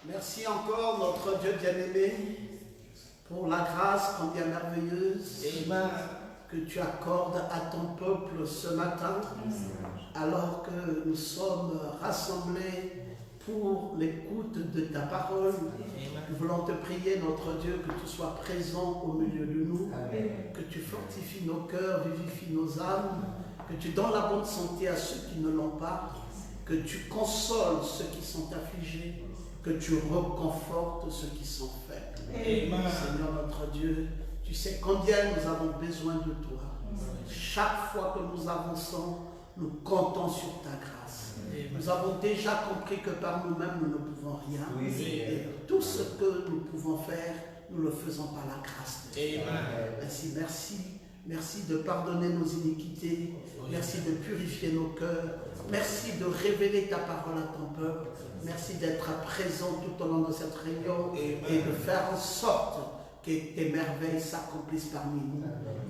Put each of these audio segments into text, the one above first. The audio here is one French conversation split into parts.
Merci encore, notre Dieu bien-aimé, pour la grâce combien merveilleuse que tu accordes à ton peuple ce matin, alors que nous sommes rassemblés pour l'écoute de ta parole. Nous voulons te prier, notre Dieu, que tu sois présent au milieu de nous, que tu fortifies nos cœurs, vivifies nos âmes, que tu donnes la bonne santé à ceux qui ne l'ont pas, que tu consoles ceux qui sont affligés, que tu reconfortes ceux qui sont faibles. Seigneur notre Dieu, tu sais combien nous avons besoin de toi. Chaque fois que nous avançons, nous comptons sur ta grâce. Nous avons déjà compris que par nous-mêmes, nous ne pouvons rien. Et tout ce que nous pouvons faire, nous le faisons par la grâce de Dieu. Ainsi, merci. Merci de pardonner nos iniquités. Merci de purifier nos cœurs. Merci de révéler ta parole à ton peuple. Merci d'être présent tout au long de cette réunion et de faire en sorte que tes merveilles s'accomplissent parmi nous.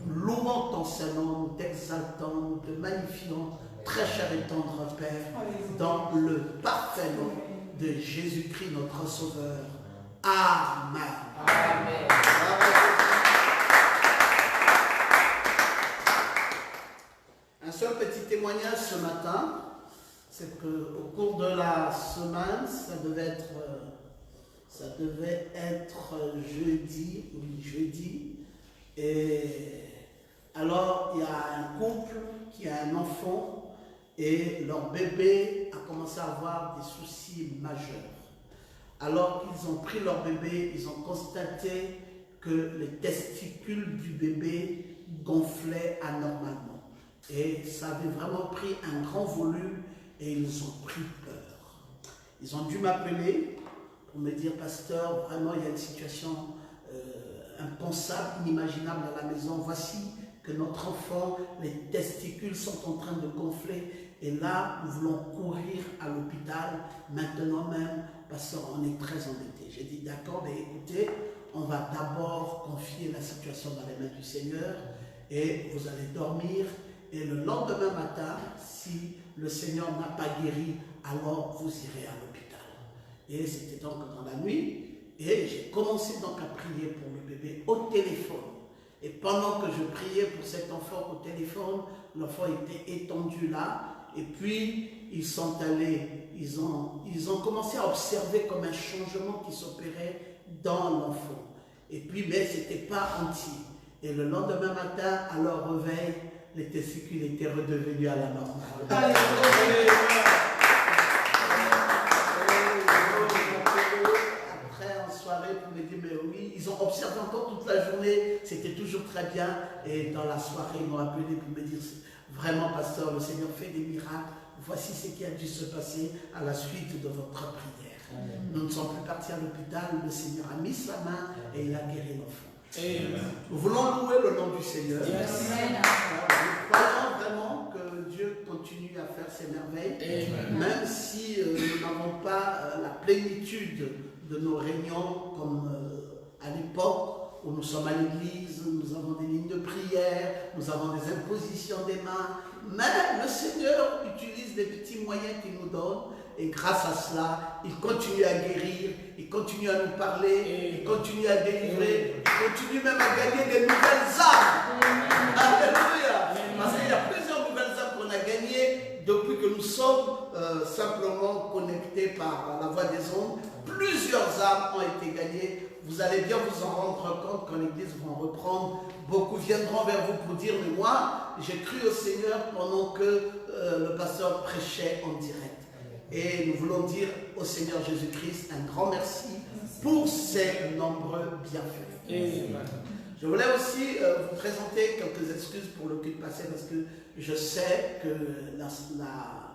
Nous louons ton Saint-Nom, nous t'exaltons, nous te magnifions, très cher et tendre Père, dans le parfait nom de Jésus-Christ, notre Sauveur. Amen. Amen. Un seul petit témoignage ce matin, c'est qu'au cours de la semaine, ça devait être jeudi, et alors il y a un couple qui a un enfant et leur bébé a commencé à avoir des soucis majeurs. Alors qu'ils ont pris leur bébé, ils ont constaté que les testicules du bébé gonflaient anormalement. Et ça avait vraiment pris un grand volume et ils ont pris peur. Ils ont dû m'appeler pour me dire, pasteur, vraiment il y a une situation impensable, inimaginable à la maison. Voici que notre enfant, les testicules sont en train de gonfler et là, nous voulons courir à l'hôpital. Maintenant même, pasteur, on est très embêtés. J'ai dit, d'accord, mais écoutez, on va d'abord confier la situation dans les mains du Seigneur et vous allez dormir. Et le lendemain matin, si le Seigneur n'a pas guéri, alors vous irez à l'hôpital. Et c'était donc dans la nuit. Et j'ai commencé donc à prier pour le bébé au téléphone. Et pendant que je priais pour cet enfant au téléphone, l'enfant était étendu là. Et puis, ils sont allés, ils ont commencé à observer comme un changement qui s'opérait dans l'enfant. Et puis, mais ce n'était pas entier. Et le lendemain matin, à leur réveil, les testicules étaient redevenus à la normale. Après, en soirée, pour me dire, mais oui, ils ont observé encore toute la journée, c'était toujours très bien. Et dans la soirée, ils m'ont appelé pour me dire, vraiment, pasteur, le Seigneur fait des miracles. Voici ce qui a dû se passer à la suite de votre prière. Nous ne sommes plus partis à l'hôpital, le Seigneur a mis sa main et il a guéri l'enfant. Nous voulons louer le nom du Seigneur. Nous croyons vraiment que Dieu continue à faire ses merveilles, même si nous n'avons pas la plénitude de nos réunions comme à l'époque où nous sommes à l'église, nous avons des lignes de prière, nous avons des impositions des mains, mais le Seigneur utilise des petits moyens qu'il nous donne. Et grâce à cela, il continue à guérir, il continue à nous parler, il continue à délivrer, il continue même à gagner des nouvelles âmes. Alléluia! Parce qu'il y a plusieurs nouvelles âmes qu'on a gagnées depuis que nous sommes simplement connectés par la voie des ondes. Plusieurs âmes ont été gagnées. Vous allez bien vous en rendre compte quand l'église va en reprendre. Beaucoup viendront vers vous pour dire, mais moi, j'ai cru au Seigneur pendant que le pasteur prêchait en direct. Et nous voulons dire au Seigneur Jésus-Christ un grand merci pour ses nombreux bienfaits. Je voulais aussi vous présenter quelques excuses pour le culte passé parce que je sais que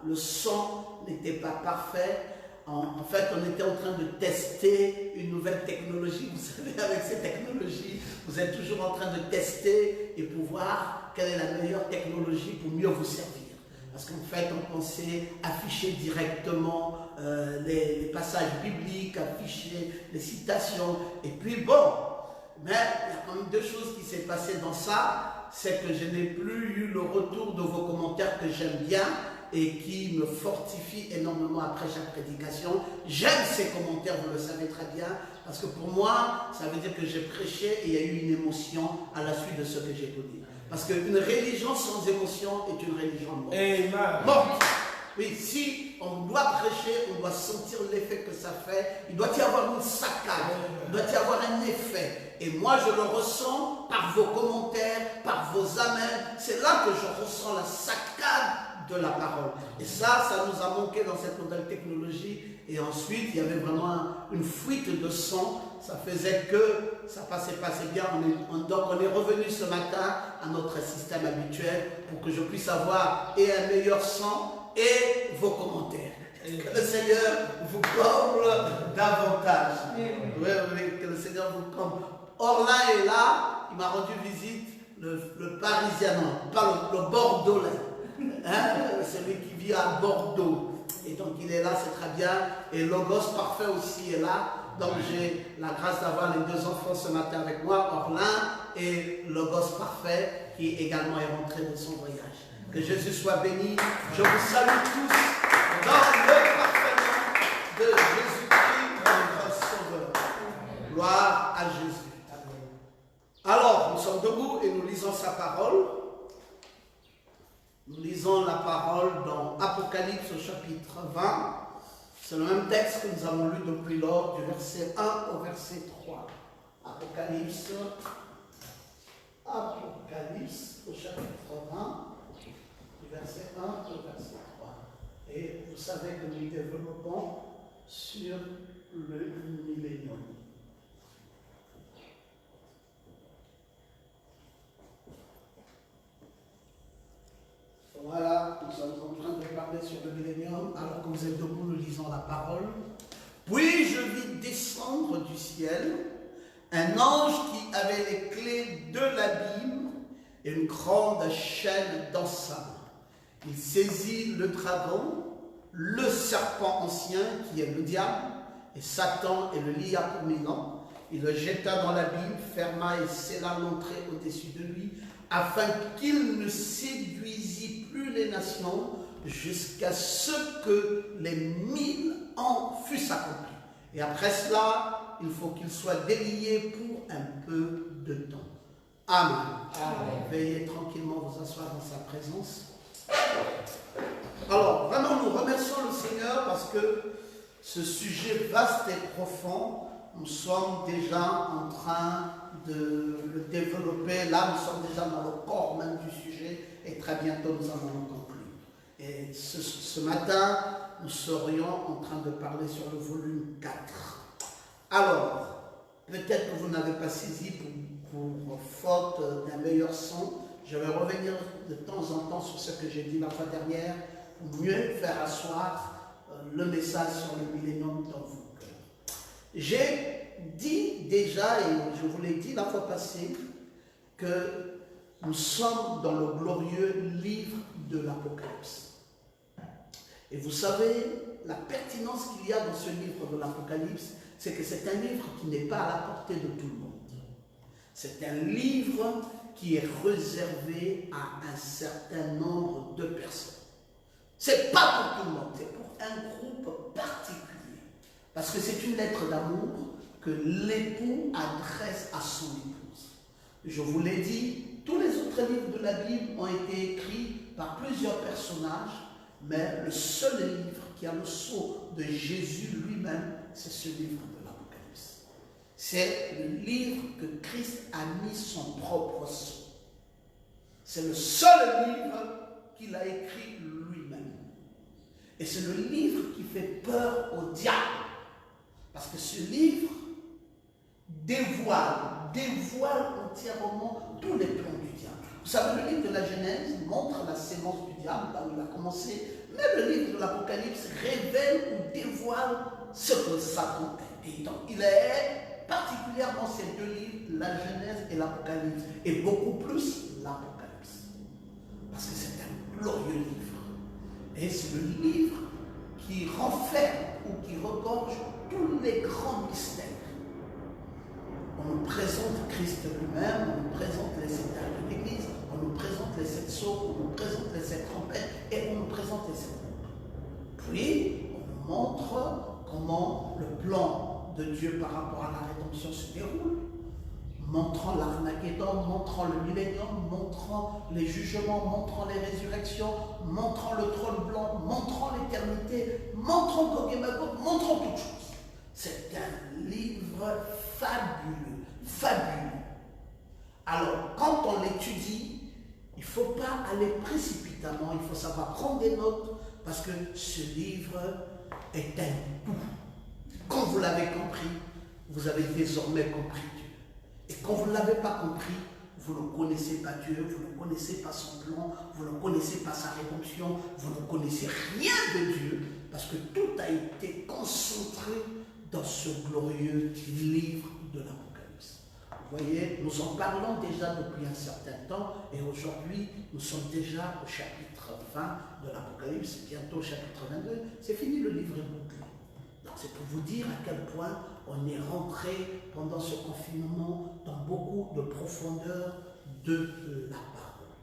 le son n'était pas parfait. En fait, on était en train de tester une nouvelle technologie. Vous savez, avec ces technologies, vous êtes toujours en train de tester et pour voir quelle est la meilleure technologie pour mieux vous servir. Parce qu'en fait, on pensait afficher directement les passages bibliques, afficher les citations. Et puis bon, mais il y a quand même deux choses qui s'est passées dans ça. C'est que je n'ai plus eu le retour de vos commentaires que j'aime bien. et qui me fortifie énormément après chaque prédication. J'aime ces commentaires, vous le savez très bien, parce que pour moi, ça veut dire que j'ai prêché et il y a eu une émotion à la suite de ce que j'ai dit. Parce qu'une religion sans émotion est une religion morte. Morte. Oui, si on doit prêcher, on doit sentir l'effet que ça fait. Il doit y avoir une saccade, il doit y avoir un effet. Et moi, je le ressens par vos commentaires, par vos amens. C'est là que je ressens la saccade de la parole. Et ça nous a manqué dans cette nouvelle technologie. Et ensuite, il y avait vraiment une fuite de son. Ça faisait que ça passait bien. Donc, on est revenu ce matin à notre système habituel pour que je puisse avoir et un meilleur son et vos commentaires. Que le Seigneur vous comble davantage. Oui, que le Seigneur vous comble. Orlin est là, il m'a rendu visite, le Parisien, non, pas le Bordelais. Celui qui vit à Bordeaux. Et donc il est là, c'est très bien. Et Logos Parfait aussi est là. Donc j'ai la grâce d'avoir les deux enfants ce matin avec moi, Orlin et Logos Parfait, qui également est rentré de son voyage. Que Jésus soit béni. Je vous salue tous dans le parfait nom de Jésus-Christ, notre Sauveur. Gloire à Jésus. Alors, nous sommes debout et nous lisons sa parole. Nous lisons la parole dans Apocalypse au chapitre 20. C'est le même texte que nous avons lu depuis lors, du verset 1 au verset 3. Apocalypse au chapitre 20. Verset 1 au verset 3. Et vous savez que nous développons sur le millénium. Voilà, nous sommes en train de parler sur le millénium. Alors que vous êtes debout, nous lisons la parole. Puis je vis descendre du ciel un ange qui avait les clés de l'abîme et une grande chaîne dans sa main. Il saisit le dragon, le serpent ancien qui est le diable, et Satan et le lia pour 1000 ans. Il le jeta dans l'abîme, ferma et scella l'entrée au-dessus de lui, afin qu'il ne séduisit plus les nations jusqu'à ce que les 1000 ans fussent accomplis. Et après cela, il faut qu'il soit délié pour un peu de temps. Amen. Amen. Veuillez tranquillement vous asseoir dans sa présence. Alors, vraiment, nous remercions le Seigneur parce que ce sujet vaste et profond, nous sommes déjà en train de le développer. Là, nous sommes déjà dans le corps même du sujet et très bientôt nous allons conclure. Et ce matin, nous serions en train de parler sur le volume 4. Alors, peut-être que vous n'avez pas saisi pour faute d'un meilleur son. Je vais revenir de temps en temps sur ce que j'ai dit la fois dernière pour mieux faire asseoir le message sur le millénium dans vos cœurs. J'ai dit déjà, et je vous l'ai dit la fois passée, que nous sommes dans le glorieux livre de l'Apocalypse. Et vous savez, la pertinence qu'il y a dans ce livre de l'Apocalypse, c'est que c'est un livre qui n'est pas à la portée de tout le monde. C'est un livre qui est réservé à un certain nombre de personnes. Ce n'est pas pour tout le monde, c'est pour un groupe particulier. Parce que c'est une lettre d'amour que l'époux adresse à son épouse. Je vous l'ai dit, tous les autres livres de la Bible ont été écrits par plusieurs personnages, mais le seul livre qui a le sceau de Jésus lui-même, c'est ce livre de l'Apocalypse. C'est le livre que Christ a mis son propre sceau. C'est le seul livre qu'il a écrit lui-même. Et c'est le livre qui fait peur au diable. Parce que ce livre dévoile entièrement tous les plans du diable. Vous savez, le livre de la Genèse montre la sémence du diable, là où il a commencé. Mais le livre de l'Apocalypse révèle ou dévoile ce que Satan est. Et donc, il est particulièrement ces deux livres, la Genèse et l'Apocalypse. Et beaucoup plus l'Apocalypse. Parce que c'est un glorieux livre. Et c'est le livre qui renferme ou qui regorge tous les grands mystères. On nous présente Christ lui-même, on nous présente les sept âges de l'Église, on nous présente les sept sceaux, on nous présente les sept trompettes et on nous présente les sept montre comment le plan de Dieu par rapport à la rédemption se déroule, montrant l'Armageddon, montrant le millénium, montrant les jugements, montrant les résurrections, montrant le trône blanc, montrant l'éternité, montrant Gog et Magog, montrant toutes choses. C'est un livre fabuleux, fabuleux. Alors, quand on l'étudie, il ne faut pas aller précipitamment, il faut savoir prendre des notes, parce que ce livre est un tout. Quand vous l'avez compris, vous avez désormais compris Dieu. Et quand vous ne l'avez pas compris, vous ne connaissez pas Dieu, vous ne connaissez pas son plan, vous ne connaissez pas sa rédemption, vous ne connaissez rien de Dieu, parce que tout a été concentré dans ce glorieux livre de l'Apocalypse. Vous voyez, nous en parlons déjà depuis un certain temps, et aujourd'hui, nous sommes déjà au chapitre 20 de l'Apocalypse, bientôt au chapitre 22. C'est fini, le livre est bouclé. Donc c'est pour vous dire à quel point on est rentré pendant ce confinement dans beaucoup de profondeur de la parole.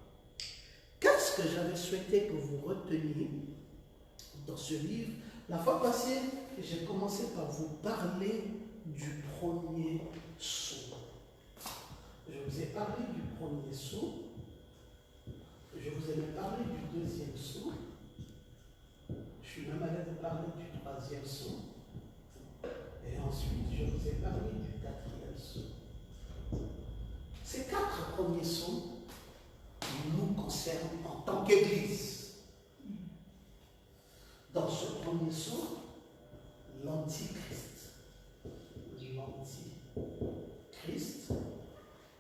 Qu'est-ce que j'avais souhaité que vous reteniez dans ce livre? La fois passée, j'ai commencé par vous parler du premier sceau. Je vous ai parlé du premier sceau. Je vous ai parlé du deuxième sceau. Je suis même allé vous parler du troisième sceau. Et ensuite, je vous ai parlé du quatrième sceau. Ces 4 premiers sceaux nous concernent en tant qu'Église. Dans ce premier sceau, l'Antichrist. L'Antichrist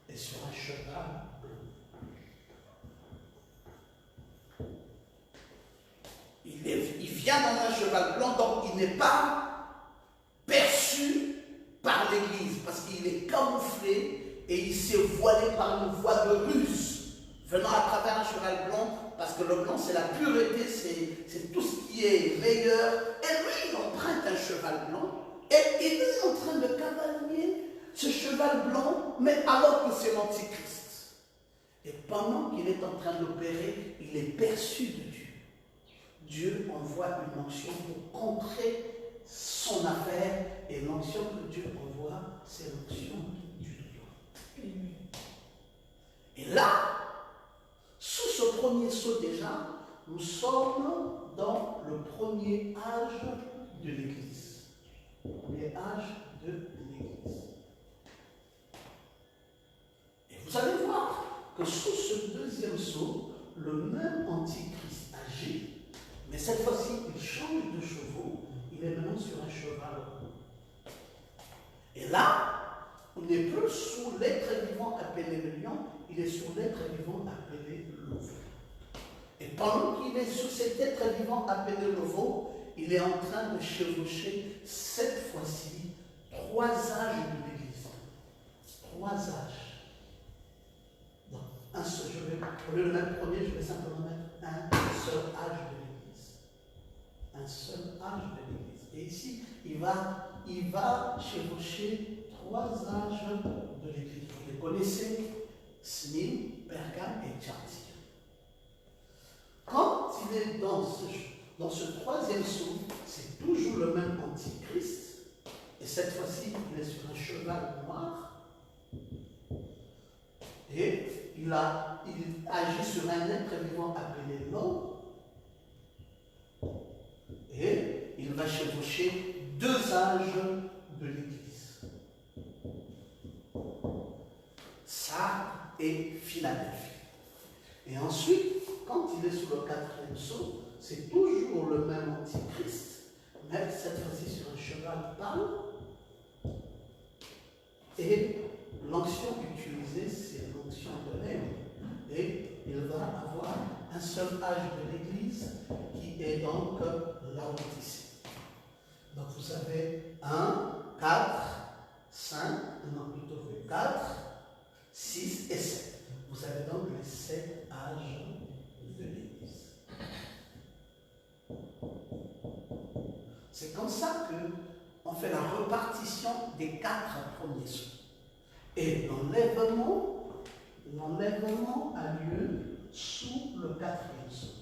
est sur un cheval blanc. Il vient dans un cheval blanc, donc il n'est pas perçu par l'Église, parce qu'il est camouflé et il s'est voilé par une voie de ruse, venant à travers un cheval blanc, parce que le blanc c'est la pureté, c'est tout ce qui est meilleur. Et lui, il emprunte un cheval blanc, et il est en train de cavalier ce cheval blanc, mais alors que c'est l'Antichrist. Et pendant qu'il est en train d'opérer, il est perçu de Dieu. Dieu envoie une onction pour contrer son affaire, et l'onction que Dieu envoie, c'est l'onction du lion. Et là, sous ce premier sceau déjà, nous sommes dans le premier âge de l'Église. Le premier âge de l'Église. Et vous allez voir que sous ce deuxième sceau, le même Antichrist agit, mais cette fois-ci, il change de chevaux. Il est maintenant sur un cheval. Et là, il n'est plus sous l'être vivant appelé le lion, il est sur l'être vivant appelé le veau. Et pendant qu'il est sur cet être vivant appelé le veau, il est en train de chevaucher cette fois-ci 3 âges de l'Église. 3 âges. Donc, un seul, au lieu de mettre premier, je vais simplement mettre un seul âge de l'Église. Un seul âge de l'Église. Et ici, il va chevaucher 3 âges de l'Église. Vous les connaissez, Smyrne, Pergame et Thyatire. Quand il est dans ce troisième sceau, c'est toujours le même Antichrist. Et cette fois-ci, il est sur un cheval noir. Et il agit sur un être vivant appelé l'homme. Et il va chevaucher 2 âges de l'Église. Sardes et Philadelphie. Et ensuite, quand il est sous le 4e sceau, c'est toujours le même Antichrist, mais cette fois-ci sur un cheval pâle. Et l'onction utilisée, c'est l'onction de l'air. Et il va avoir un seul âge de l'Église qui est donc Laodicée. Donc vous avez 1, 4, 5, non plutôt 4, 6 et 7. Vous avez donc les 7 âges de l'Église. C'est comme ça qu'on fait la répartition des 4 premiers sceaux. Et l'enlèvement a lieu sous le 4e sceau.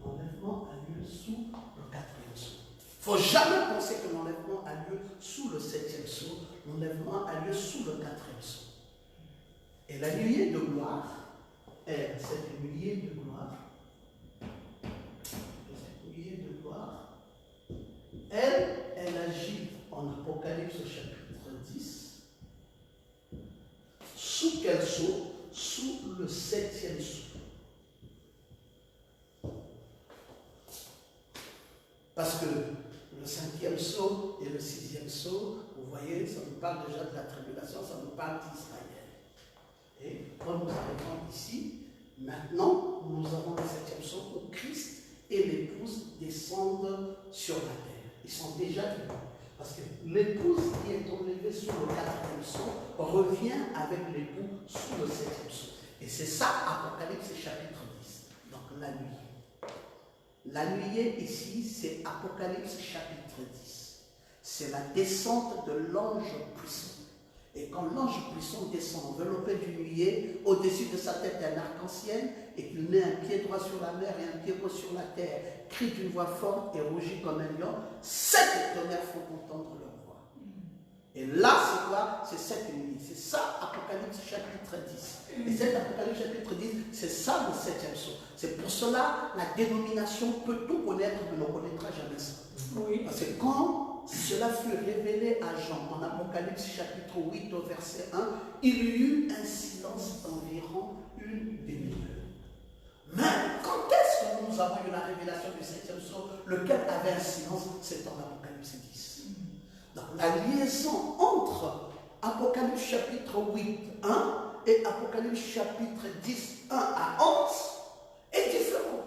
L'enlèvement a lieu sous le 4e sceau. ne faut jamais penser que l'enlèvement a lieu sous le 7e sceau. L'enlèvement a lieu sous le 4e sceau. Et la nuée de gloire, cette nuée de gloire, elle agit en Apocalypse chapitre 10. Sous quel sceau? Sous le 7e sceau. Parce que le 5e sceau et le 6e sceau, vous voyez, ça nous parle déjà de la tribulation, ça nous parle d'Israël. Et quand nous arrivons ici, maintenant, nous avons le 7e sceau où Christ et l'épouse descendent sur la terre. Ils sont déjà venus. Parce que l'épouse qui est enlevée sous le 4e sceau revient avec l'époux sous le 7e sceau. Et c'est ça, Apocalypse chapitre 10. Donc la nuée. La nuée ici, c'est Apocalypse chapitre 10. C'est la descente de l'ange puissant. Et quand l'ange puissant descend enveloppé du nuée, au-dessus de sa tête un arc-en-ciel, et qu'il met un pied droit sur la mer et un pied gauche sur la terre, crie d'une voix forte et rugit comme un lion, 7 tonnerres font entendre leur voix. Et là, c'est quoi? C'est cette nuée. C'est ça, Apocalypse chapitre 10. Et cet Apocalypse chapitre 10, c'est ça le 7e sceau. C'est pour cela, la dénomination peut tout connaître, mais ne connaîtra jamais ça. Oui. Parce que quand cela fut révélé à Jean en Apocalypse chapitre 8 au verset 1, il y eut un silence d'environ une demi-heure. Mais quand est-ce que nous avons eu la révélation du 7e sceau, lequel avait un silence? C'est en Apocalypse 10. Donc la liaison entre Apocalypse chapitre 8, 1 et Apocalypse chapitre 10, 1 à 11 est différente.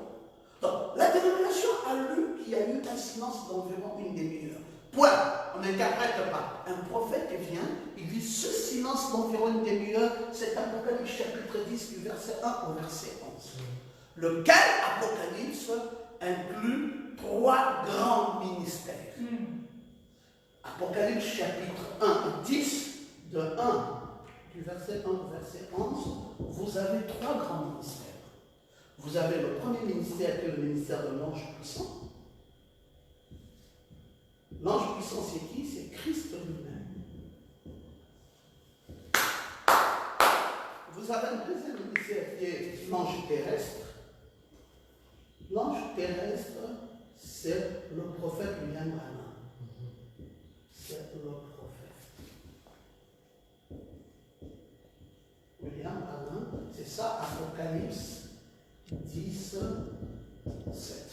Donc la dénomination a lu qu'il y a eu un silence d'environ une demi-heure. Point, on n'interprète pas. Un prophète vient, il dit ce silence d'environ une demi-heure, c'est Apocalypse chapitre 10 du verset 1 au verset 11. Lequel Apocalypse inclut 3 grands ministères. Apocalypse chapitre 1, 10, de 1 du verset 1 au verset 11, vous avez 3 grands ministères. Vous avez le premier ministère qui est le ministère de l'ange puissant. L'ange puissant, c'est qui? C'est Christ lui-même. Vous avez un deuxième ministère qui est l'ange terrestre. L'ange terrestre, c'est le prophète William Branham. C'est le prophète. William Branham, c'est ça, Apocalypse 10, 7.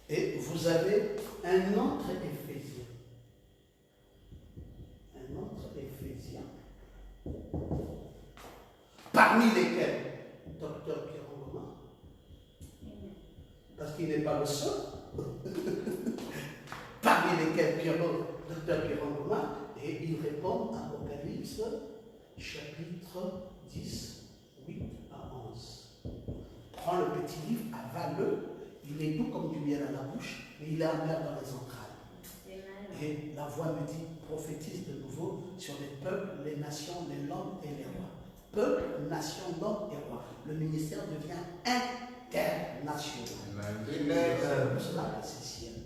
Et vous avez un autre Éphésien. Un autre Éphésien. Parmi lesquels Docteur Pierre Romain. Parce qu'il n'est pas le seul. Parmi lesquels Docteur Pierre Romain. Et il répond à Apocalypse chapitre 10, 8 à 11. Prends le petit livre, avale-le. Il est doux comme du miel à la bouche, mais il est amer dans les entrailles. Et la voix me dit, prophétise de nouveau sur les peuples, les nations, les langues et les rois. Peuples, nations, langues et rois. Le ministère devient international. C'est pour cela que c'est ciel.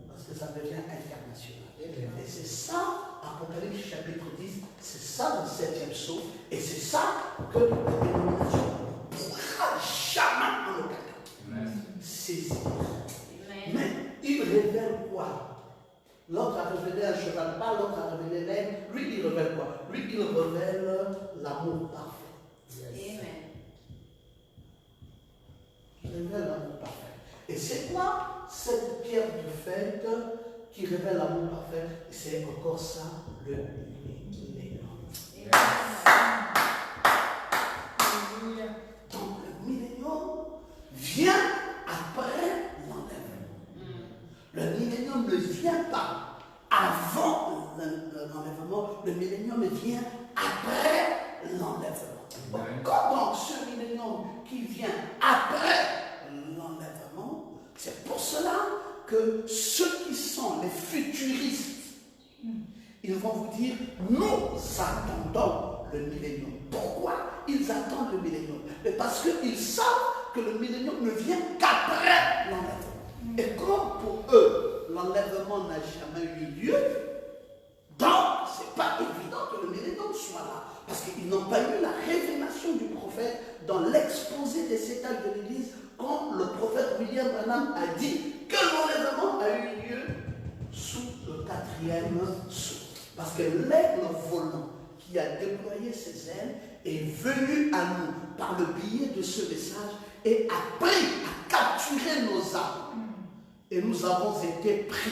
Parce que ça devient international. Et c'est ça, Apocalypse chapitre 10, c'est ça le 7e sceau. Et c'est ça que la dénomination ne pourra jamais en aucun cas saisir. Mais il révèle quoi? L'autre a révélé un cheval bas, l'autre a révélé l'aigle. Lui, il révèle quoi? Lui, il révèle l'amour parfait. Amen. Il révèle l'amour parfait. Et c'est quoi cette pierre de fête qui révèle l'amour parfait? C'est encore ça, le millénium. Donc le millénium vient après l'enlèvement. Le millénium ne vient pas avant l'enlèvement, le millénium vient après l'enlèvement. Comment ce millénium qui vient après l'enlèvement, c'est pour cela que ceux qui sont les futuristes, ils vont vous dire, nous attendons le millénium. Pourquoi ils attendent le millénium? Parce qu'ils savent que le millénium ne vient qu'après l'enlèvement. Et comme pour eux, l'enlèvement n'a jamais eu lieu, donc ce n'est pas évident que le millénium soit là. Parce qu'ils n'ont pas eu la révélation du prophète dans l'exposé des 7 âges de l'Église, quand le prophète William Branham a dit que l'enlèvement a eu lieu sous le 4e sceau. Parce que l'aigle volant qui a déployé ses ailes est venu à nous par le biais de ce message et a pris, a capturé nos âmes. Et nous avons été pris.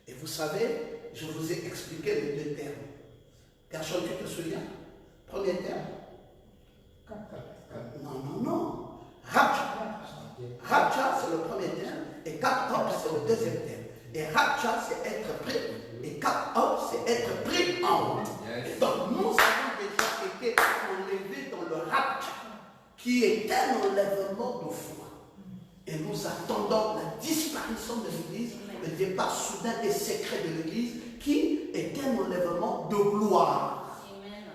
Et vous savez, je vous ai expliqué les 2 termes. Personne qui te souvient? Premier terme? Non. Rapture, c'est le premier terme. Et cap-up, c'est le 2e terme. Et rapture, c'est être pris. Et cap-up, c'est être pris en haut. Et donc, nous avons déjà été enlevés dans le rapture, qui est un enlèvement de foi. Et nous attendons la disparition de l'Église, le départ soudain et secret de l'Église, qui est un enlèvement de gloire.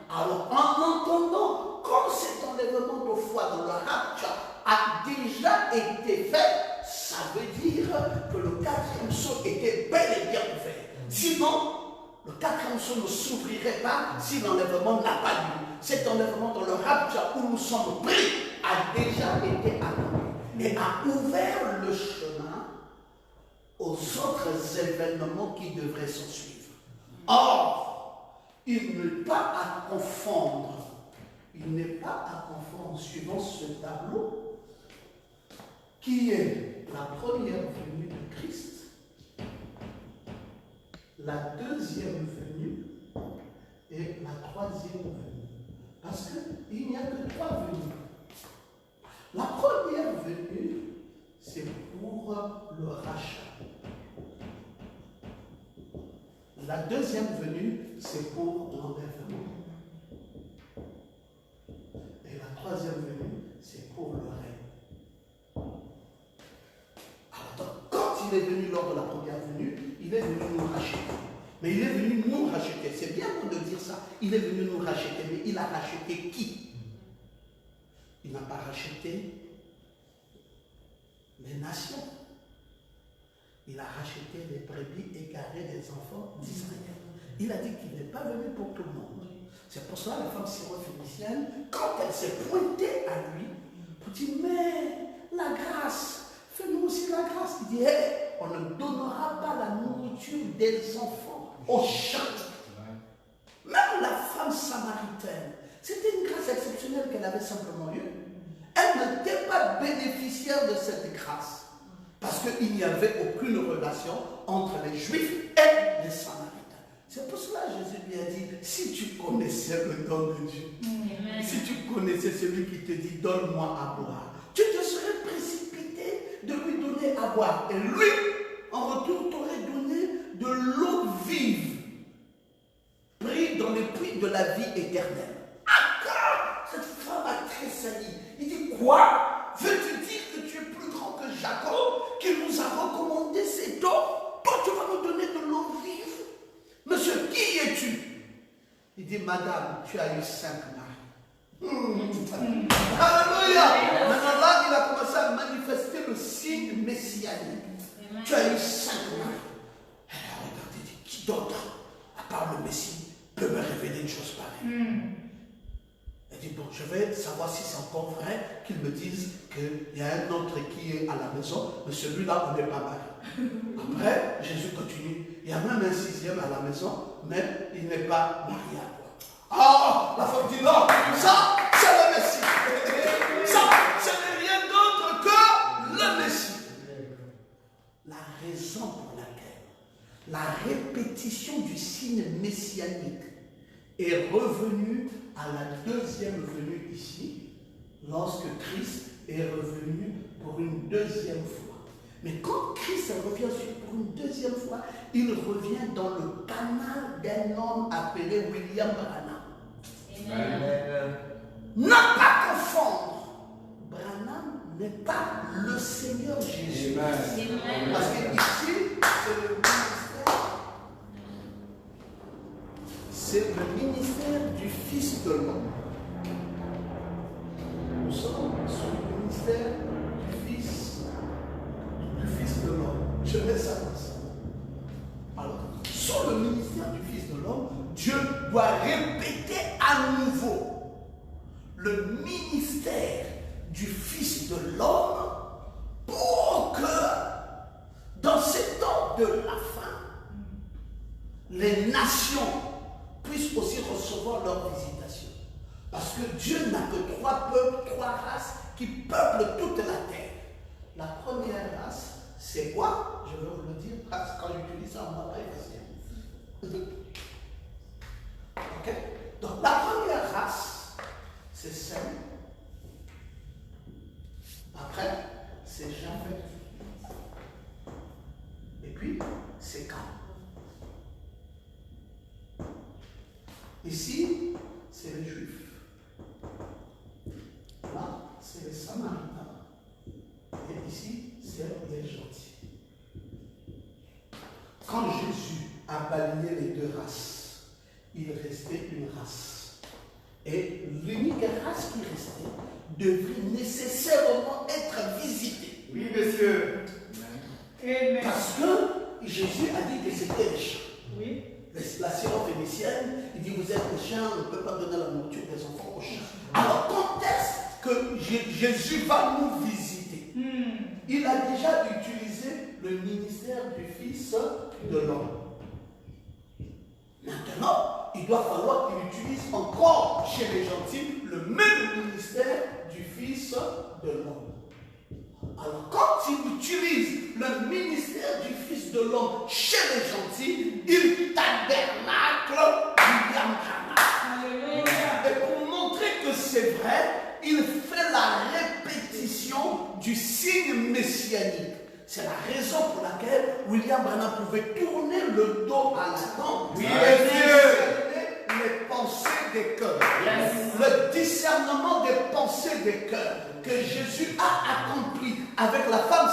Alors, en entendant, comme cet enlèvement de foi dans le rapture a déjà été fait, ça veut dire que le 4e sceau était bel et bien ouvert. Sinon, le 4e sceau ne s'ouvrirait pas si l'enlèvement n'a pas lieu. Cet enlèvement dans le rapture où nous sommes pris a déjà été accompli et a ouvert le chemin aux autres événements qui devraient s'en suivre. Or, il n'est pas à confondre. Il n'est pas à confondre suivant ce tableau qui est la première venue de Christ, la 2e venue et la 3e venue. Parce qu'il n'y a que 3 venues. La première venue, c'est pour le rachat. La 2e venue, c'est pour l'enlèvement. Et la 3e venue, c'est pour le règne. Alors, quand il est venu lors de la première venue, il est venu nous racheter. Mais il est venu nous racheter. C'est bien de dire ça. Il est venu nous racheter. Mais il a racheté qui? Il n'a pas racheté les nations. Il a racheté les brebis égarées des enfants d'Israël. Il a dit qu'il n'est pas venu pour tout le monde. C'est pour cela que la femme syrophénicienne, quand elle s'est pointée à lui, pour dire, mais la grâce, fais-nous aussi la grâce. Il dit, hey, on ne donnera pas la nourriture des enfants aux chats. Même la femme samaritaine, c'était une grâce exceptionnelle qu'elle avait simplement eue. Elle n'était pas bénéficiaire de cette grâce. Parce qu'il n'y avait aucune relation entre les Juifs et les Samaritains. C'est pour cela que Jésus lui a dit, si tu connaissais le don de Dieu, si tu connaissais celui qui te dit, donne-moi à boire, tu te serais précipité de lui donner à boire. Et lui, en retour, t'aurait donné de l'eau vive, pris dans les puits de la vie éternelle. Ah, cette femme a tressailli. Il dit, quoi? Veux-tu dire que tu es plus grand que Jacob, qui nous a recommandé cette eau? Toi, tu vas nous donner de l'eau vive? Monsieur, qui es-tu? Il dit, madame, tu as eu 5 maris. Alléluia! Maintenant là, il a commencé à manifester le signe messianique. Tu as eu 5 maris. Elle a regardé, dit, qui d'autre, à part le Messie, peut me révéler une chose pareille? Elle dit, bon, je vais savoir si c'est encore vrai qu'ils me disent qu'il y a un autre qui est à la maison, mais celui-là, on n'est pas marié. Après, Jésus continue. Il y a même un 6e à la maison, mais il n'est pas marié à toi. Ah, la femme dit non, ça, c'est le Messie. Ça, ce n'est rien d'autre que le Messie. La raison pour laquelle la répétition du signe messianique est revenue à la 2e venue ici, lorsque Christ est revenu pour une 2e fois. Mais quand Christ revient pour une 2e fois, il revient dans le canal d'un homme appelé William Branham. Amen. Ne pas confondre. Branham n'est pas le Seigneur Jésus. Amen. Parce que ici, c'est le ministère. C'est le ministère du Fils de l'homme. Nous sommes sous le ministère du Fils de l'homme. Je mets ça comme ça. le ministère du Fils de l'homme, Dieu doit répéter à nouveau le ministère du Fils de l'homme pour que dans ces temps de la fin, les nations puissent aussi recevoir leur visitation. Parce que Dieu n'a que trois peuples, trois races qui peuplent toute la terre. La première race, c'est quoi? Je vais vous le dire, quand j'utilise ça, on va pas effacer. Ok? Donc la première race, c'est Sem. Après, c'est Japhet. Et puis, c'est Cam. Ici, c'est les Juifs. Là, c'est les Samaritains. Et ici, c'est les gentils. Quand Jésus a balayé les deux races, il restait une race. Et l'unique race qui restait devait nécessairement être visitée. Oui, monsieur. Amen. Parce que Jésus a dit que c'était les chiens. Oui. La syrophénicienne, il dit vous êtes des chiens, on ne peut pas donner la nourriture des enfants aux chiens. Alors quand est-ce que Jésus va nous visiter? Il a déjà utilisé le ministère du Fils de l'homme. Maintenant, il doit falloir qu'il utilise encore chez les gentils le même ministère du Fils de l'homme. Alors, quand il utilise le ministère du Fils de l'homme chez les gentils, il tabernacle William Branham. Et pour montrer que c'est vrai, il fait la répétition du signe messianique. C'est la raison pour laquelle William Branham pouvait tourner le dos à la lampe et discerner les pensées des cœurs. Yes. Le discernement des pensées des cœurs que Jésus a accompli avec la femme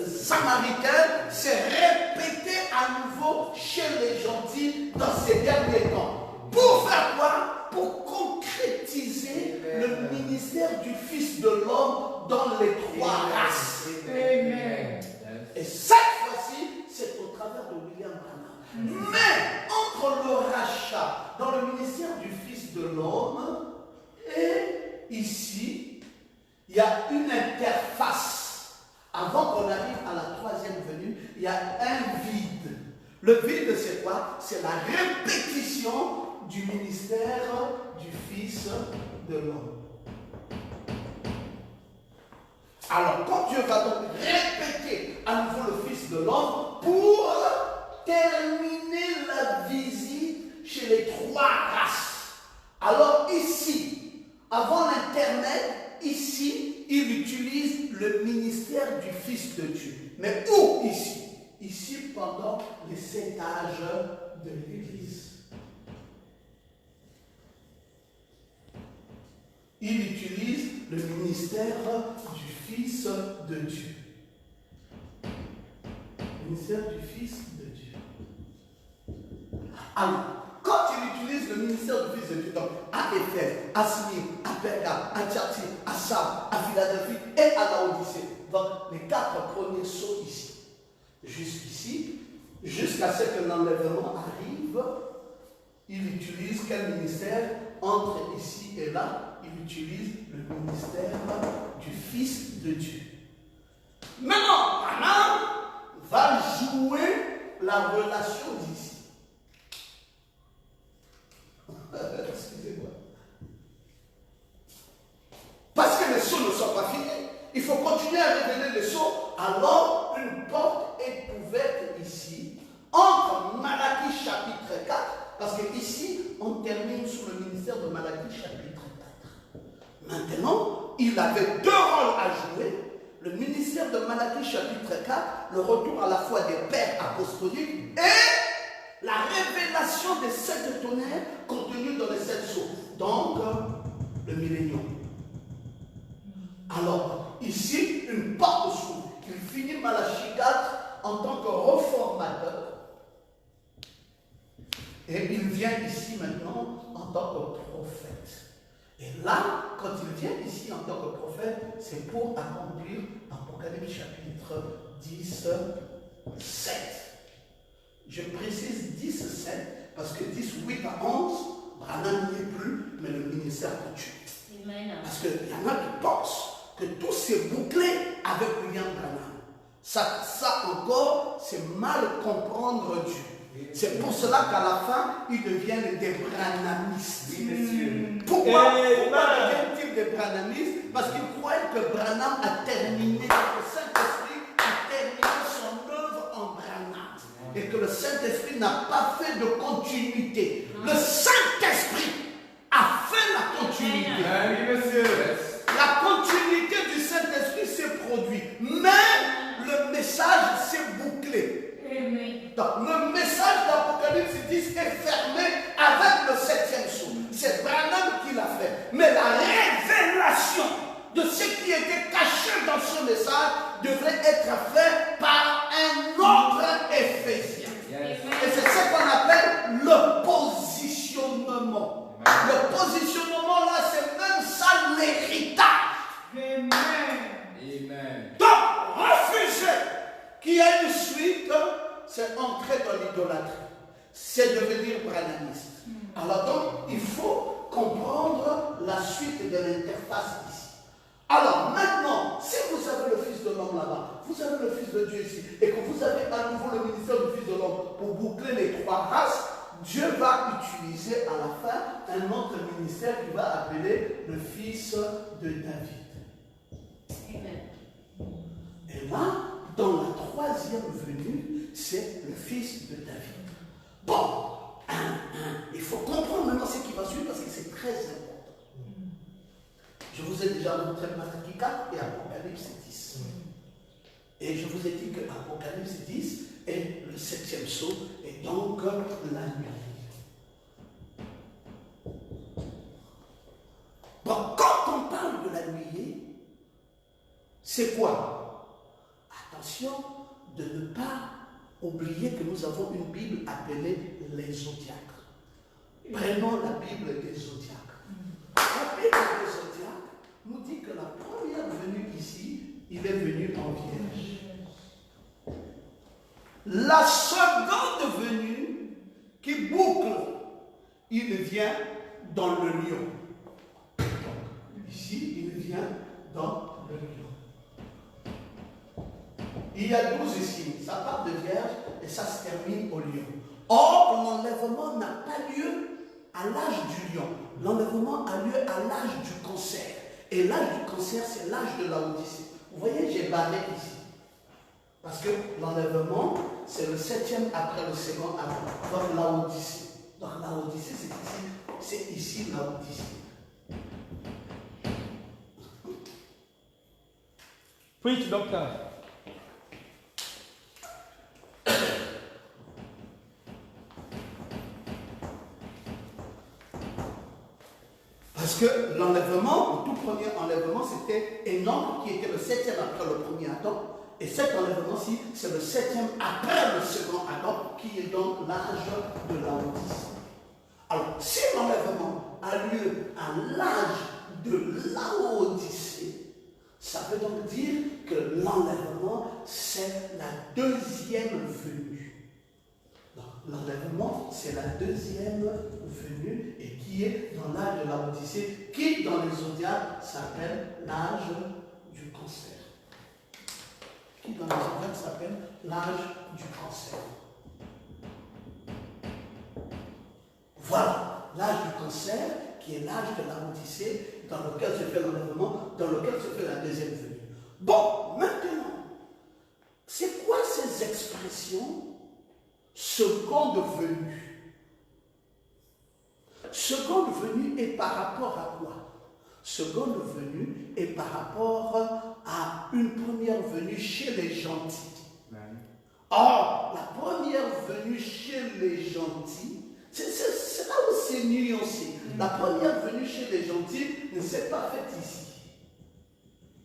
samaritaine s'est répété à nouveau chez les gentils dans ces derniers temps. Pour faire quoi? Pour concrétiser le ministère du Fils de l'homme dans les trois races. Amen. Et cette fois-ci, c'est au travers de William Branham. Mais entre le rachat dans le ministère du Fils de l'homme et ici, il y a une interface. Avant qu'on arrive à la troisième venue, il y a un vide. Le vide, c'est quoi? C'est la répétition du ministère du Fils de l'homme. Alors, quand Dieu va donc répéter à nouveau le Fils de l'homme pour terminer la visite chez les trois races. Alors ici, avant l'Internet, ici, il utilise le ministère du Fils de Dieu. Mais où ici? Ici, pendant les 7 âges de l'Église. Il utilise le ministère du Fils de Dieu. Le ministère du Fils de Dieu. Alors, quand il utilise le ministère du Fils de Dieu, donc à Éphèse, à Smyrne, à Perga, à Thyatire, à Sardes, à Philadelphie et à Laodicée, donc les 4 premiers sont ici. Jusqu'ici, jusqu'à ce que l'enlèvement arrive, il utilise quel ministère? Entre ici et là, il utilise le ministère du Fils de Dieu. Maintenant, Branham va jouer la relation d'ici. Excusez-moi. Parce que les sceaux ne sont pas finis. Il faut continuer à révéler les sceaux. Alors, une porte est ouverte ici, entre Malachie chapitre 4, parce que ici, on termine sous le ministère de Malachie chapitre 4. Maintenant, il avait 2 rôles à jouer. Le ministère de Malachie chapitre 4, le retour à la foi des pères apostoliques et la révélation des 7 tonnerres contenus dans les 7 sceaux. Donc, le millénium. Alors, ici, une porte s'ouvre. Il finit Malachie 4 en tant que réformateur. Et il vient ici maintenant en tant que prophète. Et là, quand il vient ici en tant que prophète, c'est pour accomplir Apocalypse chapitre 10, 7. Je précise 10-7 parce que 10-8 à 11, Branham n'y est plus, mais le ministère continue. Parce qu'il y en a qui pensent que tout s'est bouclé avec William Branham. Ça encore, c'est mal comprendre Dieu. C'est pour cela qu'à la fin, ils deviennent des branhamistes. Pourquoi deviennent-ils des branhamistes? Parce qu'ils croient que Branham a terminé, que le Saint-Esprit a terminé son œuvre en Branham. Et que le Saint-Esprit n'a pas fait de continuité. Le Saint-Esprit a fait la continuité. Oui, monsieur. La continuité du Saint-Esprit s'est produite. Mais le message s'est bouclé. Donc, le message d'Apocalypse 10 est fermé avec le 7e sceau. C'est Branham qui l'a fait. Mais la révélation de ce qui était caché dans ce message devrait être fait par un autre Éphésien. Et c'est ce qu'on appelle le positionnement. Le positionnement là, c'est même ça l'héritage. Amen. Donc, refuser qu'il y ait une suite, c'est entrer dans l'idolâtrie. C'est devenir branhamiste. Alors donc, il faut comprendre la suite de l'interface ici. Alors maintenant, si vous avez le Fils de l'homme là-bas, vous avez le Fils de Dieu ici, et que vous avez à nouveau le ministère du Fils de l'homme pour boucler les trois races, Dieu va utiliser à la fin un autre ministère qu'il va appeler le Fils de David. Amen. Et là, dans la troisième venue, c'est le Fils de David. Bon, il faut comprendre maintenant ce qui va suivre parce que c'est très important. Je vous ai déjà montré Malachie 4 et Apocalypse 10. Et je vous ai dit que Apocalypse 10 est le 7e sceau et donc la nuit. Bon, quand on parle de la nuée, c'est quoi? Attention de ne pas oublier que nous avons une Bible appelée les zodiaques. Prenons la Bible des zodiaques. La Bible des zodiaques nous dit que la première venue ici, il est venu en Vierge. La seconde venue qui boucle, il vient dans le lion. Ici, il vient dans le lion. Il y a 12 signes, ça part de Vierge et ça se termine au lion. Or, l'enlèvement n'a pas lieu à l'âge du lion. L'enlèvement a lieu à l'âge du cancer. Et l'âge du cancer, c'est l'âge de Laodicée. Vous voyez, j'ai barré ici. Parce que l'enlèvement, c'est le 7e après le second avant. Donc Laodicée. Donc Laodicée, c'est ici Laodicée. Preach, docteur. Parce que l'enlèvement, le tout premier enlèvement, c'était Enoch qui était le 7e après le premier Adam. Et cet enlèvement-ci, c'est le 7e après le second Adam, qui est donc l'âge de Laodicée. Alors, si l'enlèvement a lieu à l'âge de Laodicée, ça veut donc dire que l'enlèvement, c'est la deuxième venue. L'enlèvement, c'est la deuxième venue et qui est dans l'âge de Laodicée, qui dans les zodiaques s'appelle l'âge du cancer. Qui dans les zodiaques s'appelle l'âge du cancer. Voilà, l'âge du cancer qui est l'âge de Laodicée dans lequel se fait l'enlèvement, dans lequel se fait la deuxième venue. Bon, maintenant, c'est quoi ces expressions? Seconde venue. Seconde venue est par rapport à quoi? Seconde venue est par rapport à une première venue chez les gentils. Or, la première venue chez les gentils, c'est là où c'est nuancé. La première venue chez les gentils ne s'est pas faite ici.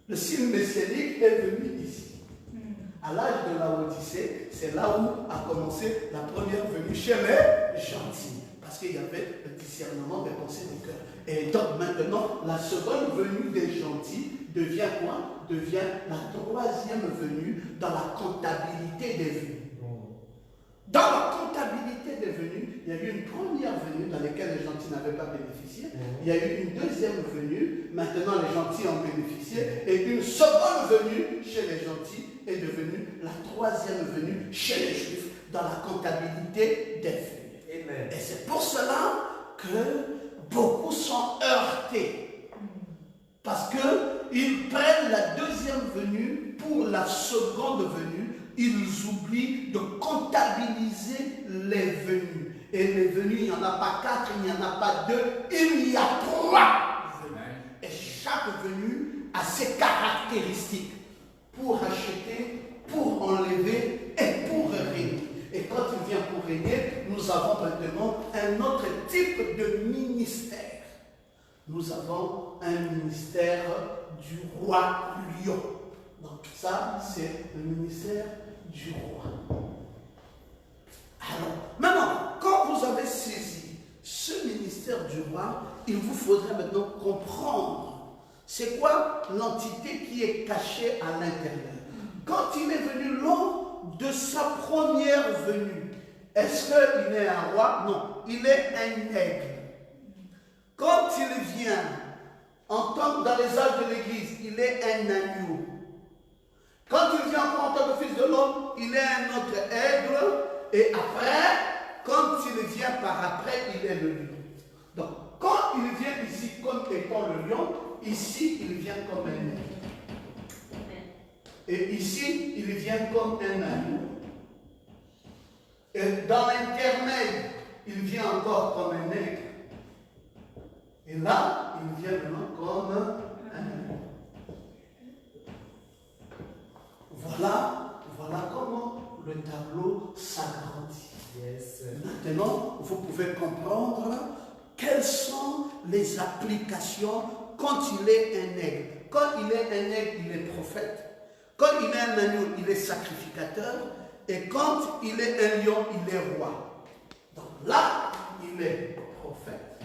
Le signe messianique est venu ici. À l'âge de Laodicée, c'est là où a commencé la première venue chez les gentils. Parce qu'il y avait le discernement des pensées du cœur. Et donc maintenant, la seconde venue des gentils devient quoi? Devient la troisième venue dans la comptabilité des vues. Dans la comptabilité des venues, il y a eu une première venue dans laquelle les gentils n'avaient pas bénéficié. Il y a eu une deuxième venue, maintenant les gentils ont bénéficié. Et une seconde venue chez les gentils est devenue la troisième venue chez les juifs dans la comptabilité des venues. Amen. Et c'est pour cela que beaucoup sont heurtés. Parce qu'ils prennent la deuxième venue pour la seconde venue. Ils oublient de comptabiliser les venues. Et les venues, il n'y en a pas 4, il n'y en a pas 2, il y a 3 venues. Et chaque venue a ses caractéristiques pour acheter, pour enlever et pour régner. Et quand il vient pour régner, nous avons maintenant un autre type de ministère. Nous avons un ministère du roi lion. Donc ça, c'est le ministère du roi. Alors, maintenant, quand vous avez saisi ce ministère du roi, il vous faudrait maintenant comprendre c'est quoi l'entité qui est cachée à l'intérieur. Quand il est venu lors de sa première venue, est-ce qu'il est un roi? Non, il est un aigle. Quand il vient, en tant que dans les âges de l'Église, il est un agneau. Quand il vient encore en tant que fils de l'homme, il est un autre aigle. Et après, quand il vient par après, il est le lion. Donc, quand il vient ici comme étant le lion, ici, il vient comme un aigle. Et ici, il vient comme un agneau. Et dans l'intermède, il vient encore comme un aigle. Et là, il vient maintenant comme un agneau. Voilà comment le tableau s'agrandit. Yes. Maintenant, vous pouvez comprendre quelles sont les applications quand il est un aigle. Quand il est un aigle, il est prophète. Quand il est un agneau, il est sacrificateur. Et quand il est un lion, il est roi. Donc là, il est prophète.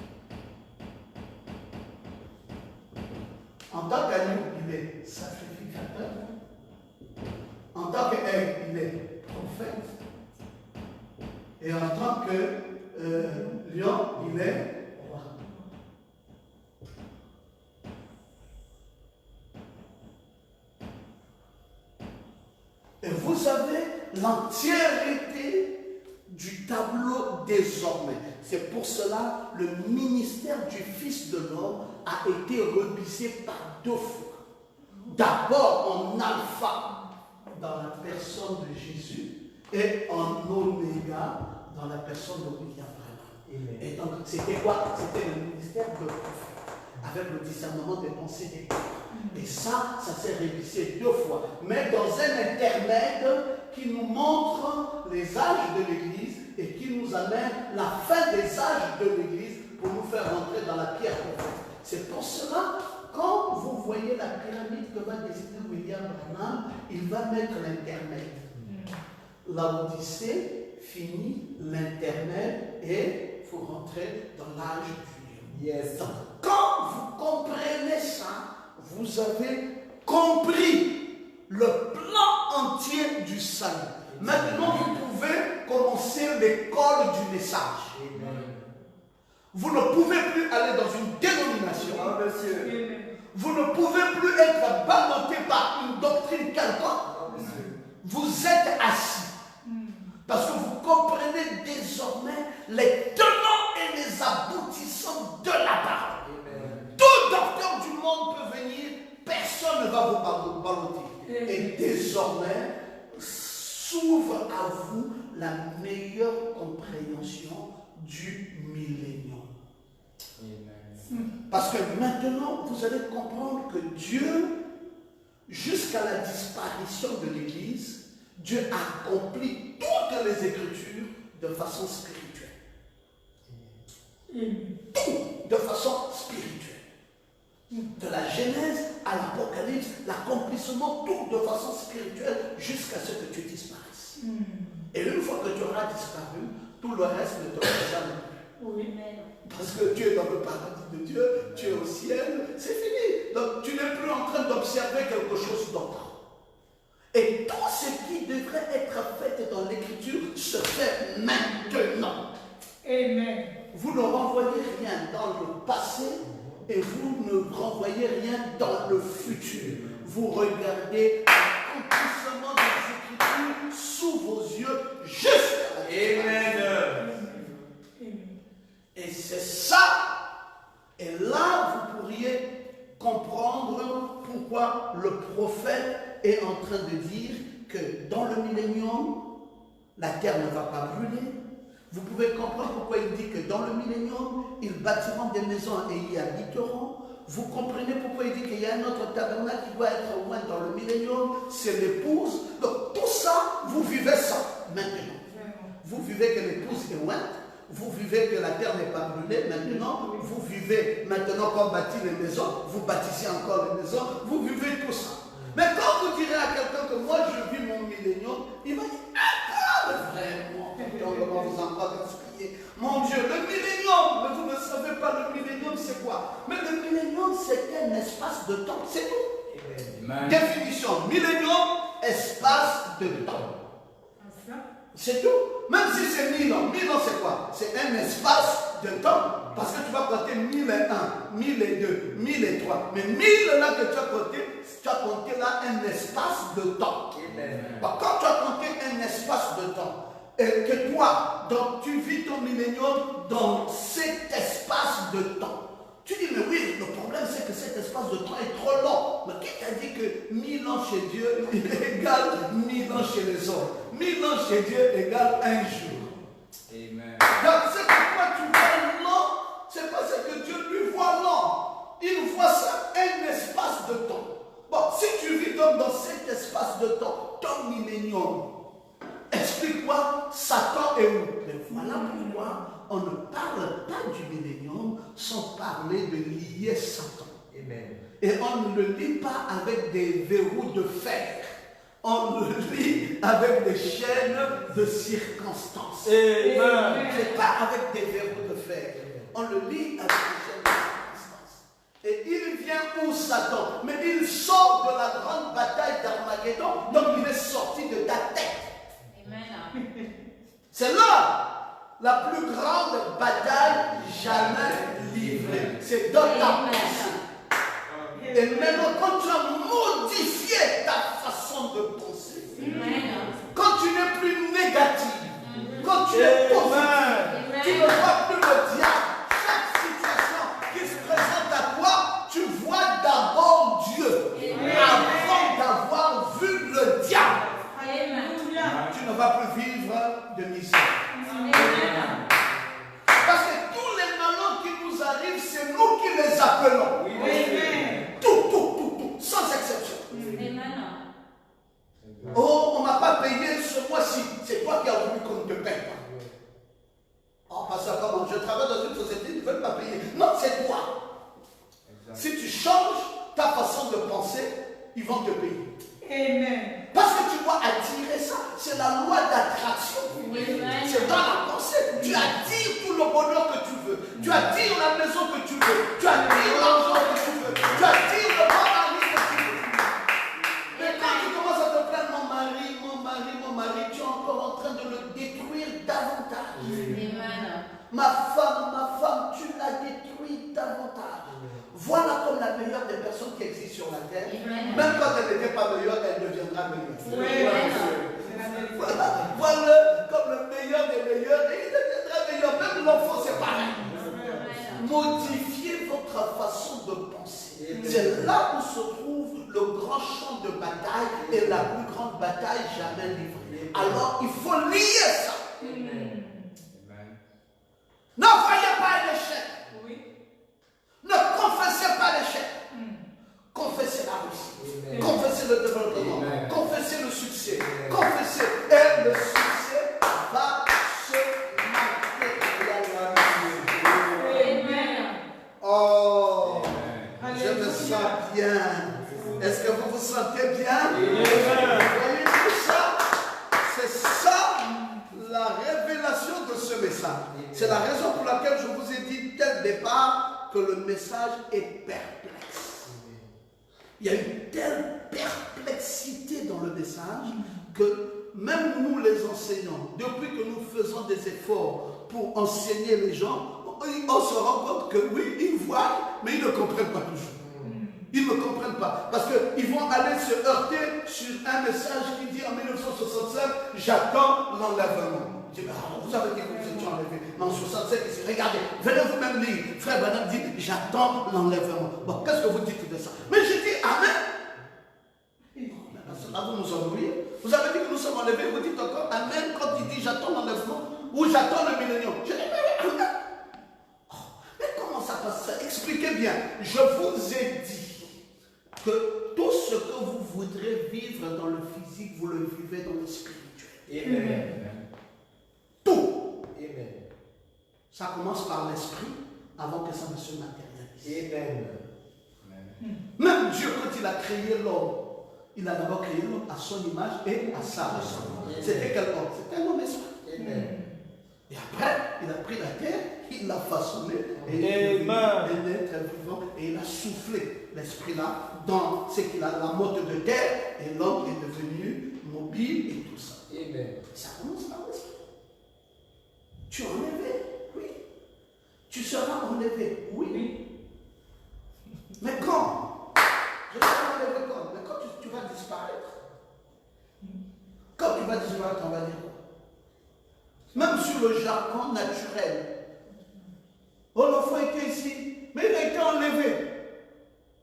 En tant qu'agneau, il est sacrificateur. En tant qu'aigle, il est prophète. Et en tant que lion, il est roi. Et vous avez l'entièreté du tableau désormais. C'est pour cela que le ministère du Fils de l'homme a été revisé par 2 fois. D'abord en alpha, dans la personne de Jésus, et en oméga, dans la personne de William Branham. Et donc, c'était quoi? C'était le ministère de prophète, avec le discernement des pensées des cœurs. Et ça s'est révisé 2 fois. Mais dans un intermède qui nous montre les âges de l'Église et qui nous amène la fin des âges de l'Église pour nous faire rentrer dans la pierre prophète. C'est pour cela, quand vous voyez la pyramide que va dessiner William Branham, il va mettre l'intermède. L'Odyssée finit l'intermède et il faut rentrer dans l'âge du lion. Yes. Donc, quand vous comprenez ça, vous avez compris le plan entier du salut. Maintenant, vous pouvez commencer l'école du message. Amen. Vous ne pouvez plus aller dans une dénomination. Oh, monsieur. Vous ne pouvez plus être ballotté par une doctrine quelconque. Oh, monsieur. Vous êtes assis. Parce que vous comprenez désormais les tenants et les aboutissants de la parole. Amen. Tout docteur du monde peut venir, personne ne va vous balloter. Et désormais, s'ouvre à vous la meilleure compréhension du millénium. Parce que maintenant, vous allez comprendre que Dieu, jusqu'à la disparition de l'Église, Dieu accomplit toutes les Écritures de façon spirituelle. Tout de façon spirituelle. De la Genèse à l'Apocalypse, l'accomplissement, tout de façon spirituelle jusqu'à ce que tu disparaisses. Et une fois que tu auras disparu, tout le reste ne te jamais plus. Oui. Parce que tu es dans le paradis de Dieu, tu es au ciel, c'est fini. Donc tu n'es plus en train d'observer quelque chose d'autre. Et tout ce qui devrait être fait dans l'écriture se fait maintenant. Amen. Vous ne renvoyez rien dans le passé et vous ne renvoyez rien dans le futur. Vous regardez l'accomplissement des Écritures sous vos yeux jusqu'à la Amen. Et c'est ça. Et là, vous pourriez comprendre pourquoi le prophète est en train de dire que dans le millénium, la terre ne va pas brûler. Vous pouvez comprendre pourquoi il dit que dans le millénium, ils bâtiront des maisons et y habiteront. Vous comprenez pourquoi il dit qu'il y a un autre tabernacle qui doit être au moins dans le millénium, c'est l'épouse. Donc tout ça, vous vivez ça maintenant. Vous vivez que l'épouse est ointe. Vous vivez que la terre n'est pas brûlée maintenant. Vous vivez maintenant qu'on bâtit les maisons. Vous bâtissez encore les maisons. Vous vivez tout ça. Mais quand vous direz à quelqu'un que moi je vis mon millénium, il va dire vraiment, on va vous encore gaspiller. Mon Dieu, le millénium, mais vous ne savez pas le millénium c'est quoi. Mais le millénium c'est un espace de temps, c'est tout. Amen. Définition, millénium, espace de temps. C'est tout. Même si c'est 1000 ans. 1000 ans, c'est quoi? C'est un espace de temps. Parce que tu vas compter 1001, 1002, 1003. Mais 1000 là que tu as compté là un espace de temps. Bon, quand tu as compté un espace de temps, et que toi, donc, tu vis ton millénium dans cet espace de temps. Tu dis, mais oui, le problème c'est que cet espace de temps est trop long. Mais qui t'a dit que 1000 ans chez Dieu égale 1000 ans chez les hommes? 1000 ans chez Dieu égale un jour. Amen. Donc c'est pourquoi tu vois long, c'est parce que Dieu lui voit long. Il voit ça un espace de temps. Bon, si tu vis donc dans cet espace de temps, ton millénium, explique-moi, Satan est où? Mais voilà pourquoi on ne parle pas du millénium sans parler de lier Satan. Amen. Et on ne le lit pas avec des verrous de fer. On le lit avec des chaînes de circonstances. Amen. C'est pas avec des verrous de fer. On le lit avec des chaînes de circonstances. Et il vient où Satan? Mais il sort de la grande bataille d'Armageddon. Donc il est sorti de ta tête. Amen. C'est là la plus grande bataille jamais livrée. C'est dans ta pensée. Et maintenant, quand tu as modifié ta façon de penser, quand tu n'es plus négatif, quand tu es positif, tu ne vois plus le diable. Chaque situation qui se présente à toi, tu vois d'abord Dieu avant d'avoir vu le diable. Tu ne vas plus vivre de misère. Parce que tous les malheurs qui nous arrivent, c'est nous qui les appelons. Tout, sans exception. Oh, on ne m'a pas payé ce mois-ci. C'est toi qui as voulu qu'on ne te paye pas. Oh, parce que comment? Je travaille dans une société, ils ne veulent pas payer. Non, c'est toi. Si tu changes ta façon de penser, ils vont te payer. Amen. Parce que tu dois attirer ça. C'est la loi d'attraction. C'est dans la pensée. Tu attires tout le bonheur que tu veux. Tu attires la maison que tu veux. Tu attires l'argent que tu veux. Tu attires le bon mari que tu veux. Mais quand tu commences à te plaindre, mon mari, tu es encore en train de le détruire davantage. Ma femme, tu la détruis davantage. Voilà comme la meilleure des personnes qui existent sur la terre. Même quand elle n'était pas meilleure, elle deviendra meilleure. Voilà comme le meilleur des meilleurs, et il deviendra meilleur. Même l'enfant, c'est pareil. Modifiez votre façon de penser. C'est là où se trouve le grand champ de bataille et la plus grande bataille jamais livrée. Alors, il faut lier ça. Ne voyez pas l'échec. Ne confessez pas l'échec. Confessez la réussite. Confessez le développement. Confessez le succès. Confessez. Et le succès va se matérialiser. Oh, je me sens bien. Est-ce que vous vous sentez bien? Vous voyez tout ça? C'est ça la révélation de ce message. C'est la raison pour laquelle je vous ai dit dès le départ que le message est perplexe. Il y a une telle perplexité dans le message que même nous les enseignants, depuis que nous faisons des efforts pour enseigner les gens, on se rend compte que oui, ils voient, mais ils ne comprennent pas toujours. Ils ne comprennent pas. Parce qu'ils vont aller se heurter sur un message qui dit en 1965, j'attends l'enlèvement. Je dis, vous avez dit que vous étiez enlevé. Mais en 65, regardez, venez vous-même lire. Frère Branham dit, j'attends l'enlèvement. Bon, qu'est-ce que vous dites de ça? Mais je dis, Amen. Là, vous nous envoyez. Vous avez dit que nous sommes enlevés, vous dites encore Amen quand il dit j'attends l'enlèvement ou j'attends le millénium. Je dis, mais Amen. Oh, mais comment ça passe? Expliquez bien. Je vous ai dit que tout ce que vous voudrez vivre dans le physique, vous le vivez dans le spirituel. Amen. Tout. Amen. Ça commence par l'esprit avant que ça ne se matérialise. Amen. Même Dieu, quand il a créé l'homme, il a d'abord créé l'homme à son image et à sa ressemblance. C'était quel homme? C'était un homme esprit. Amen. Et après, il a pris la terre, il l'a façonné, et il est devenu un être vivant, et il a soufflé l'esprit là dans ce qu'il a, la motte de terre, et l'homme est devenu mobile et tout ça. Amen. Ça commence par l'esprit. Tu es enlevé, oui. Tu seras enlevé, oui. Mais quand? Je serai enlevé quand? Mais quand tu vas disparaître. Quand tu vas disparaître, on va dire quoi? Même sur le jargon naturel. Oh, l'enfant était ici, mais il a été enlevé.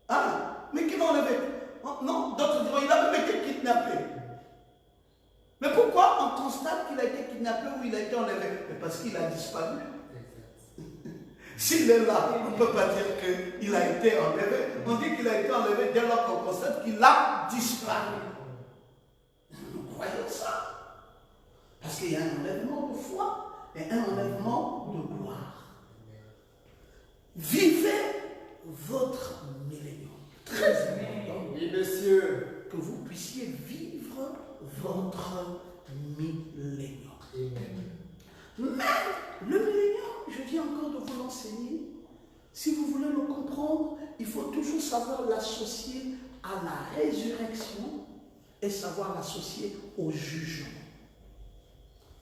Ah, mais qui l'a enlevé? Oh, non, d'autres diront, il a même été kidnappé. Mais pourquoi on constate qu'il a été kidnappé ou il a été enlevé? Mais parce qu'il a disparu. S'il est là, on ne peut pas dire qu'il a été enlevé. On dit qu'il a été enlevé dès lors qu'on constate qu'il a disparu. Nous croyons ça. Parce qu'il y a un enlèvement de foi et un enlèvement de gloire. Vivez votre millénium. Très important. Oui, monsieur. Que vous puissiez vivre votre millénium. Amen. Mais le millénium, je dis encore de vous l'enseigner, si vous voulez le comprendre, il faut toujours savoir l'associer à la résurrection et savoir l'associer au jugement.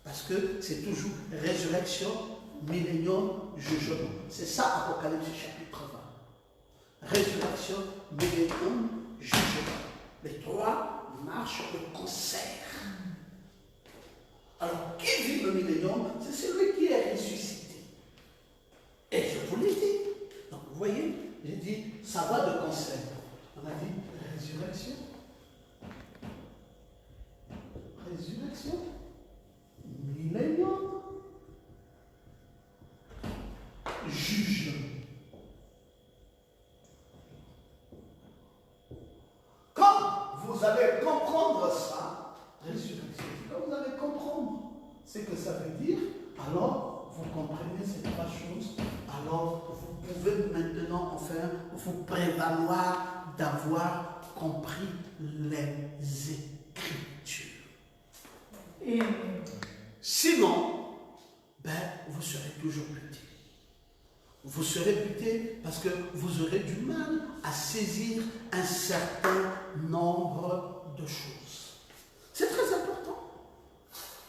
Parce que c'est toujours résurrection, millénium, jugement. C'est ça Apocalypse chapitre 20. Résurrection, millénium, jugement. Les trois marchent de concert. Alors, qui vit le millénium? C'est celui qui est ressuscité. Et je vous l'ai dit. Donc, vous voyez, j'ai dit, ça va de concert. On a dit résurrection. Résurrection. Millénium. Jugement. Quand vous allez comprendre ça, résurrection, quand vous allez comprendre ce que ça veut dire, alors vous comprenez ces trois choses, alors vous pouvez maintenant enfin vous prévaloir d'avoir compris les Écritures. Sinon, vous serez toujours buté. Vous serez buté parce que vous aurez du mal à saisir un certain nombre de choses. C'est très important.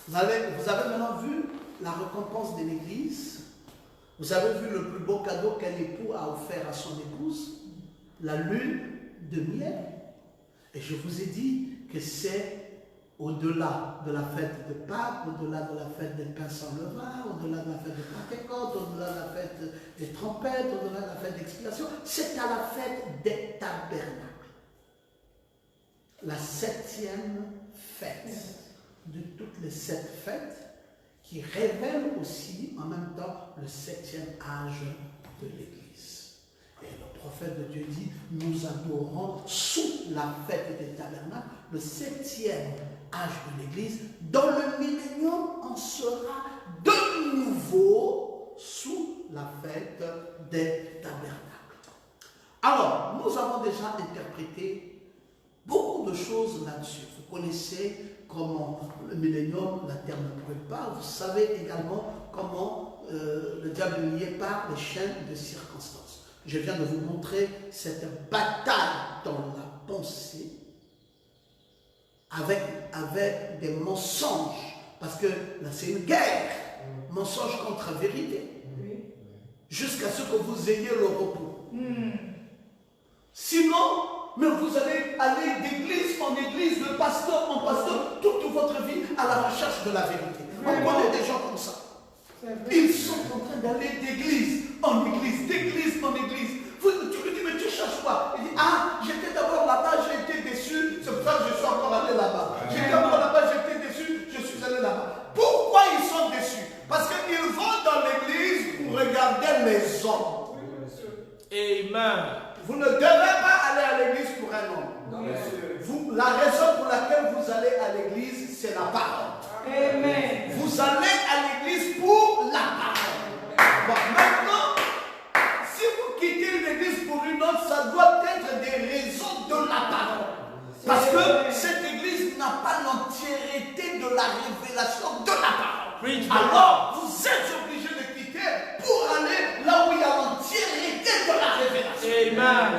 Vous avez maintenant vu la récompense de l'Église. Vous avez vu le plus beau cadeau qu'un époux a offert à son épouse, la lune de miel. Et je vous ai dit que c'est au-delà de la fête de Pâques, au-delà de la fête des pains sans levain, au-delà de la fête de Pentecôte, au-delà de la fête des trompettes, au-delà de la fête d'expiation, c'est à la fête des tabernacles. La 7e fête de toutes les 7 fêtes qui révèle aussi en même temps le 7e âge de l'Église. Et le prophète de Dieu dit, nous adorons sous la fête des tabernacles le 7e âge de l'Église. Dans le millénium, on sera de nouveau sous la fête des tabernacles. Alors, nous avons déjà interprété beaucoup de choses là-dessus. Vous connaissez comment le millénium, la terre ne brûle pas. Vous savez également comment le diable est lié par les chaînes de circonstances. Je viens de vous montrer cette bataille dans la pensée avec des mensonges. Parce que là, c'est une guerre. Mensonge contre vérité. Jusqu'à ce que vous ayez le repos. Sinon, mais vous allez aller d'église en église, de pasteur en pasteur, toute votre vie à la recherche de la vérité. On connaît des gens comme ça. Ils sont en train d'aller d'église en église, d'église en église. Tu lui dis, mais tu cherches quoi? Il dit, ah, j'étais d'abord là-bas, j'ai été déçu, c'est pour ça que je suis encore allé là-bas. J'étais encore là-bas, j'ai été déçu, je suis allé là-bas. Pourquoi ils sont déçus? Parce qu'ils vont dans l'église pour regarder les hommes. Amen. Vous ne devez pas aller à l'église pour un homme. La raison pour laquelle vous allez à l'église, c'est la parole. Amen. Vous allez à l'église pour la parole. Bon, maintenant, si vous quittez une église pour une autre, ça doit être des raisons de la parole. Parce que cette église n'a pas l'entièreté de la révélation de la parole. Alors, vous êtes obligé de quitter pour aller là où il y a l'entièreté de la révélation. Amen.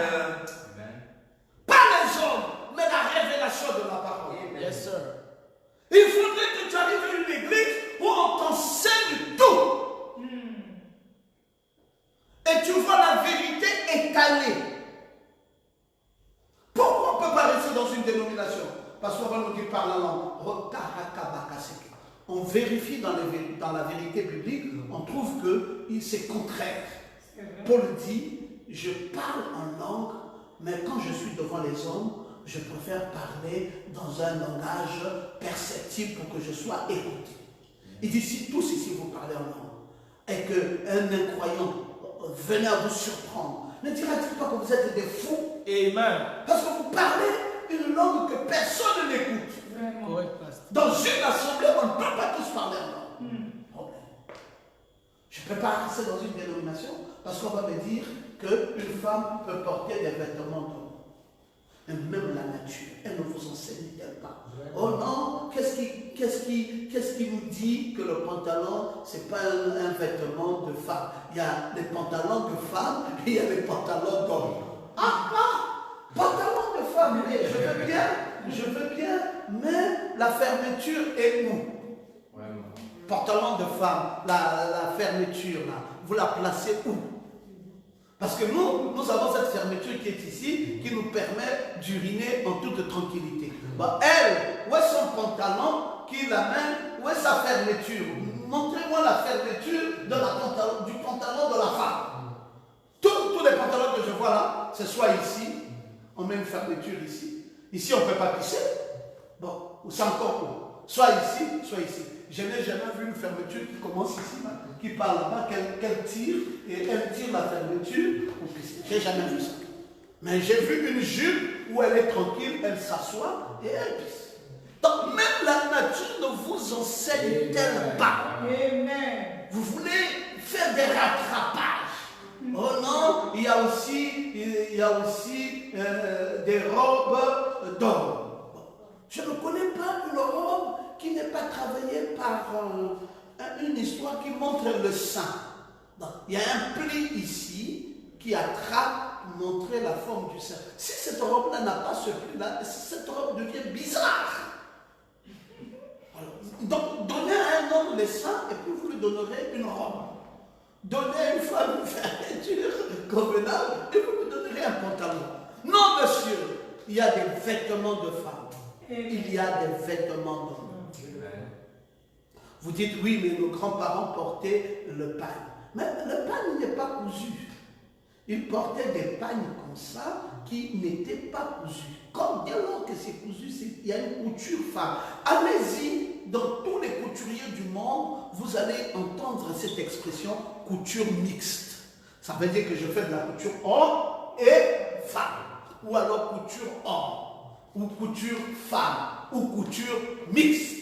Pas les hommes, mais la révélation de la parole. Yes, sir. Il faudrait que tu arrives à une église où on t'enseigne tout. Et tu vois la vérité étalée. Pourquoi on ne peut pas rester dans une dénomination? Parce qu'on va nous dire par la langue. On vérifie dans la vérité biblique, on trouve que c'est contraire. Paul dit, je parle en langue, mais quand je suis devant les hommes, je préfère parler dans un langage perceptible pour que je sois écouté. Il dit, si tous ici vous parlez en langue, et qu'un incroyant venait à vous surprendre, ne dira-t-il pas que vous êtes des fous? Amen. Parce que vous parlez une langue que personne n'écoute. Dans une assemblée, on ne peut pas tous parler en langue. Je ne peux pas rester dans une dénomination parce qu'on va me dire qu'une femme peut porter des vêtements d'homme. Et même la nature, elle ne vous enseigne-t-elle pas? Oh non, qu'est-ce qui nous dit que le pantalon, ce n'est pas un vêtement de femme? Il y a les pantalons de femme et il y a les pantalons d'homme. Pantalon de femme, mais je veux bien, mais la fermeture est où? Pantalon de femme, la fermeture, là, vous la placez où? Parce que nous avons cette fermeture qui est ici, qui nous permet d'uriner en toute tranquillité. Bah, elle, où est son pantalon qui l'amène? Où est sa fermeture? Montrez-moi la fermeture du pantalon de la femme. Tous les pantalons que je vois là, c'est soit ici, on met une fermeture ici. Ici, on ne peut pas pisser. Bon, c'est encore où? Soit ici, soit ici. Je n'ai jamais vu une fermeture qui commence ici, qui part là-bas, qu'elle tire, et elle tire la fermeture pour pisser. Je n'ai jamais vu ça. Mais j'ai vu une jupe où elle est tranquille, elle s'assoit et elle pisse. Donc même la nature ne vous enseigne-t-elle pas? Amen. Vous voulez faire des rattrapages. Oh non, il y a aussi des robes d'homme. Je ne connais pas une robe qui n'est pas travaillée par une histoire qui montre le sein. Donc, il y a un pli ici qui attrape pour montrer la forme du sein. Si cette robe-là n'a pas ce pli-là, cette robe devient bizarre. Alors, donc, donnez à un homme les seins et puis vous lui donnerez une robe. Donnez à une femme une fermeture convenable et vous lui donnerez un pantalon. Non, monsieur, il y a des vêtements de femmes. Il y a des vêtements d'hommes. Vous dites, oui, mais nos grands-parents portaient le pagne. Mais le pagne n'est pas cousu. Ils portaient des pagnes comme ça qui n'étaient pas cousus. Comme dès lors que c'est cousu, il y a une couture femme. Allez-y, dans tous les couturiers du monde, vous allez entendre cette expression couture mixte. Ça veut dire que je fais de la couture homme et femme. Ou alors couture homme, ou couture femme, ou couture mixte.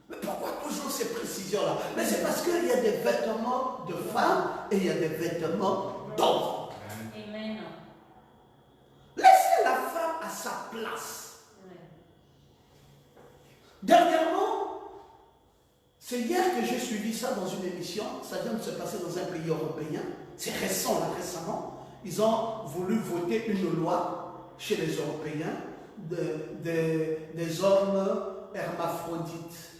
Mais pourquoi toujours ces précisions-là? Mais c'est parce qu'il y a des vêtements de femmes et il y a des vêtements d'hommes. Amen. Laissez la femme à sa place. Dernièrement, c'est hier que j'ai suivi ça dans une émission. Ça vient de se passer dans un pays européen. C'est récent, là, récemment. Ils ont voulu voter une loi chez les Européens des hommes hermaphrodites.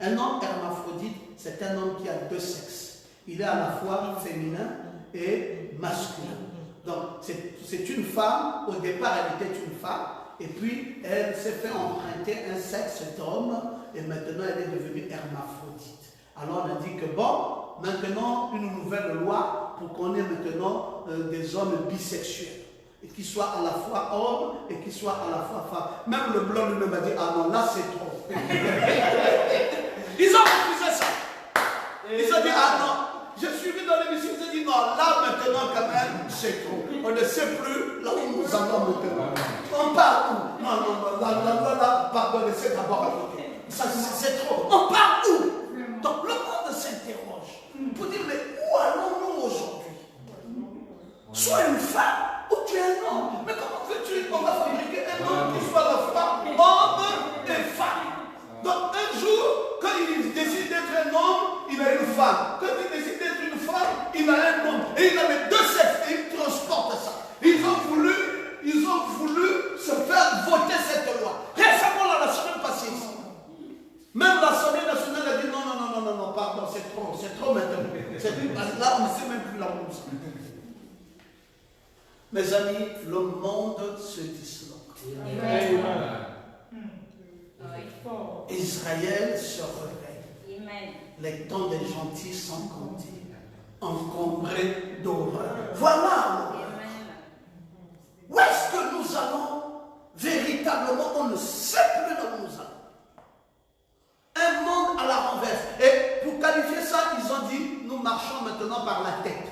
Un homme hermaphrodite, c'est un homme qui a deux sexes. Il est à la fois féminin et masculin. Donc, c'est une femme, au départ elle était une femme, et puis elle s'est fait emprunter un sexe d'homme, et maintenant elle est devenue hermaphrodite. Alors on a dit que bon, maintenant une nouvelle loi pour qu'on ait maintenant des hommes bisexuels, et qui soient à la fois hommes et qui soient à la fois femmes. Même le blanc lui-même a dit, ah non, là c'est trop. Ils ont refusé ça. Ils ont dit, ah non. J'ai suivi dans l'émission, ils ont dit, non, là maintenant quand même, c'est trop. On ne sait plus là où nous allons maintenant. On part où? Non, non, non, là, pardon, laissez d'abord ajouter. Ça, c'est trop. On part où? Donc le monde s'interroge pour dire, mais où allons-nous aujourd'hui? Sois une femme ou tu es un homme. Mais comment veux-tu qu'on va fabriquer un homme qui soit à la fois homme et femme? Donc un jour, quand il décide d'être un homme, il a une femme. Quand il décide d'être une femme, il a un homme. Et il a les deux sexes et il transporte ça. Ils ont voulu se faire voter cette loi. Récemment, la semaine passée, même l'Assemblée nationale a dit non, pardon, c'est trop maintenant. Là, on ne sait même plus la chose. Mes amis, le monde se disloque. Amen. Israël se réveille. Amen. Les temps des gentils sont comptés, encombrés d'horreur. Voilà. Où est-ce que nous allons? Véritablement, on ne sait plus où nous allons. Un monde à la renverse. Et pour qualifier ça, ils ont dit, nous marchons maintenant par la tête.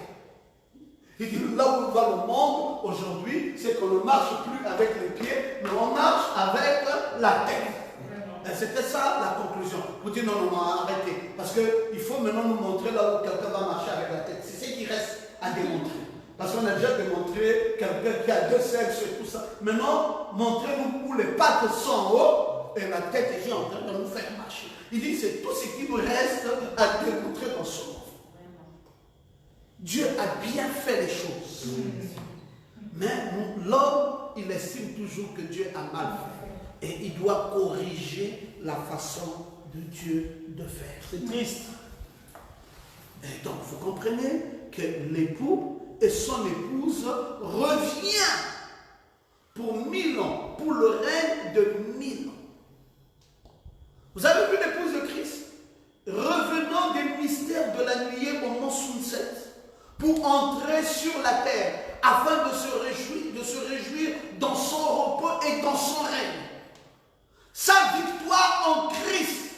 Ils disent, là où va le monde aujourd'hui, c'est qu'on ne marche plus avec les pieds, mais on marche avec la tête. C'était ça la conclusion. Vous dites non, arrêtez. Parce qu'il faut maintenant nous montrer là où quelqu'un va marcher avec la tête. C'est ce qui reste à démontrer. Parce qu'on a déjà démontré quelqu'un qui a deux sexes et tout ça. Maintenant, montrez-nous où les pattes sont en haut et la tête est en train de nous faire marcher. Il dit c'est tout ce qui nous reste à démontrer dans ce monde. Dieu a bien fait les choses. Mais l'homme, il estime toujours que Dieu a mal fait. Et il doit corriger la façon de Dieu de faire. C'est triste. Et donc, vous comprenez que l'époux et son épouse reviennent pour 1000 ans, pour le règne de 1000 ans. Vous avez vu l'épouse de Christ? Revenant des mystères de la nuée au mont Sunset pour entrer sur la terre afin de se réjouir dans son repos et dans son règne. Sa victoire en Christ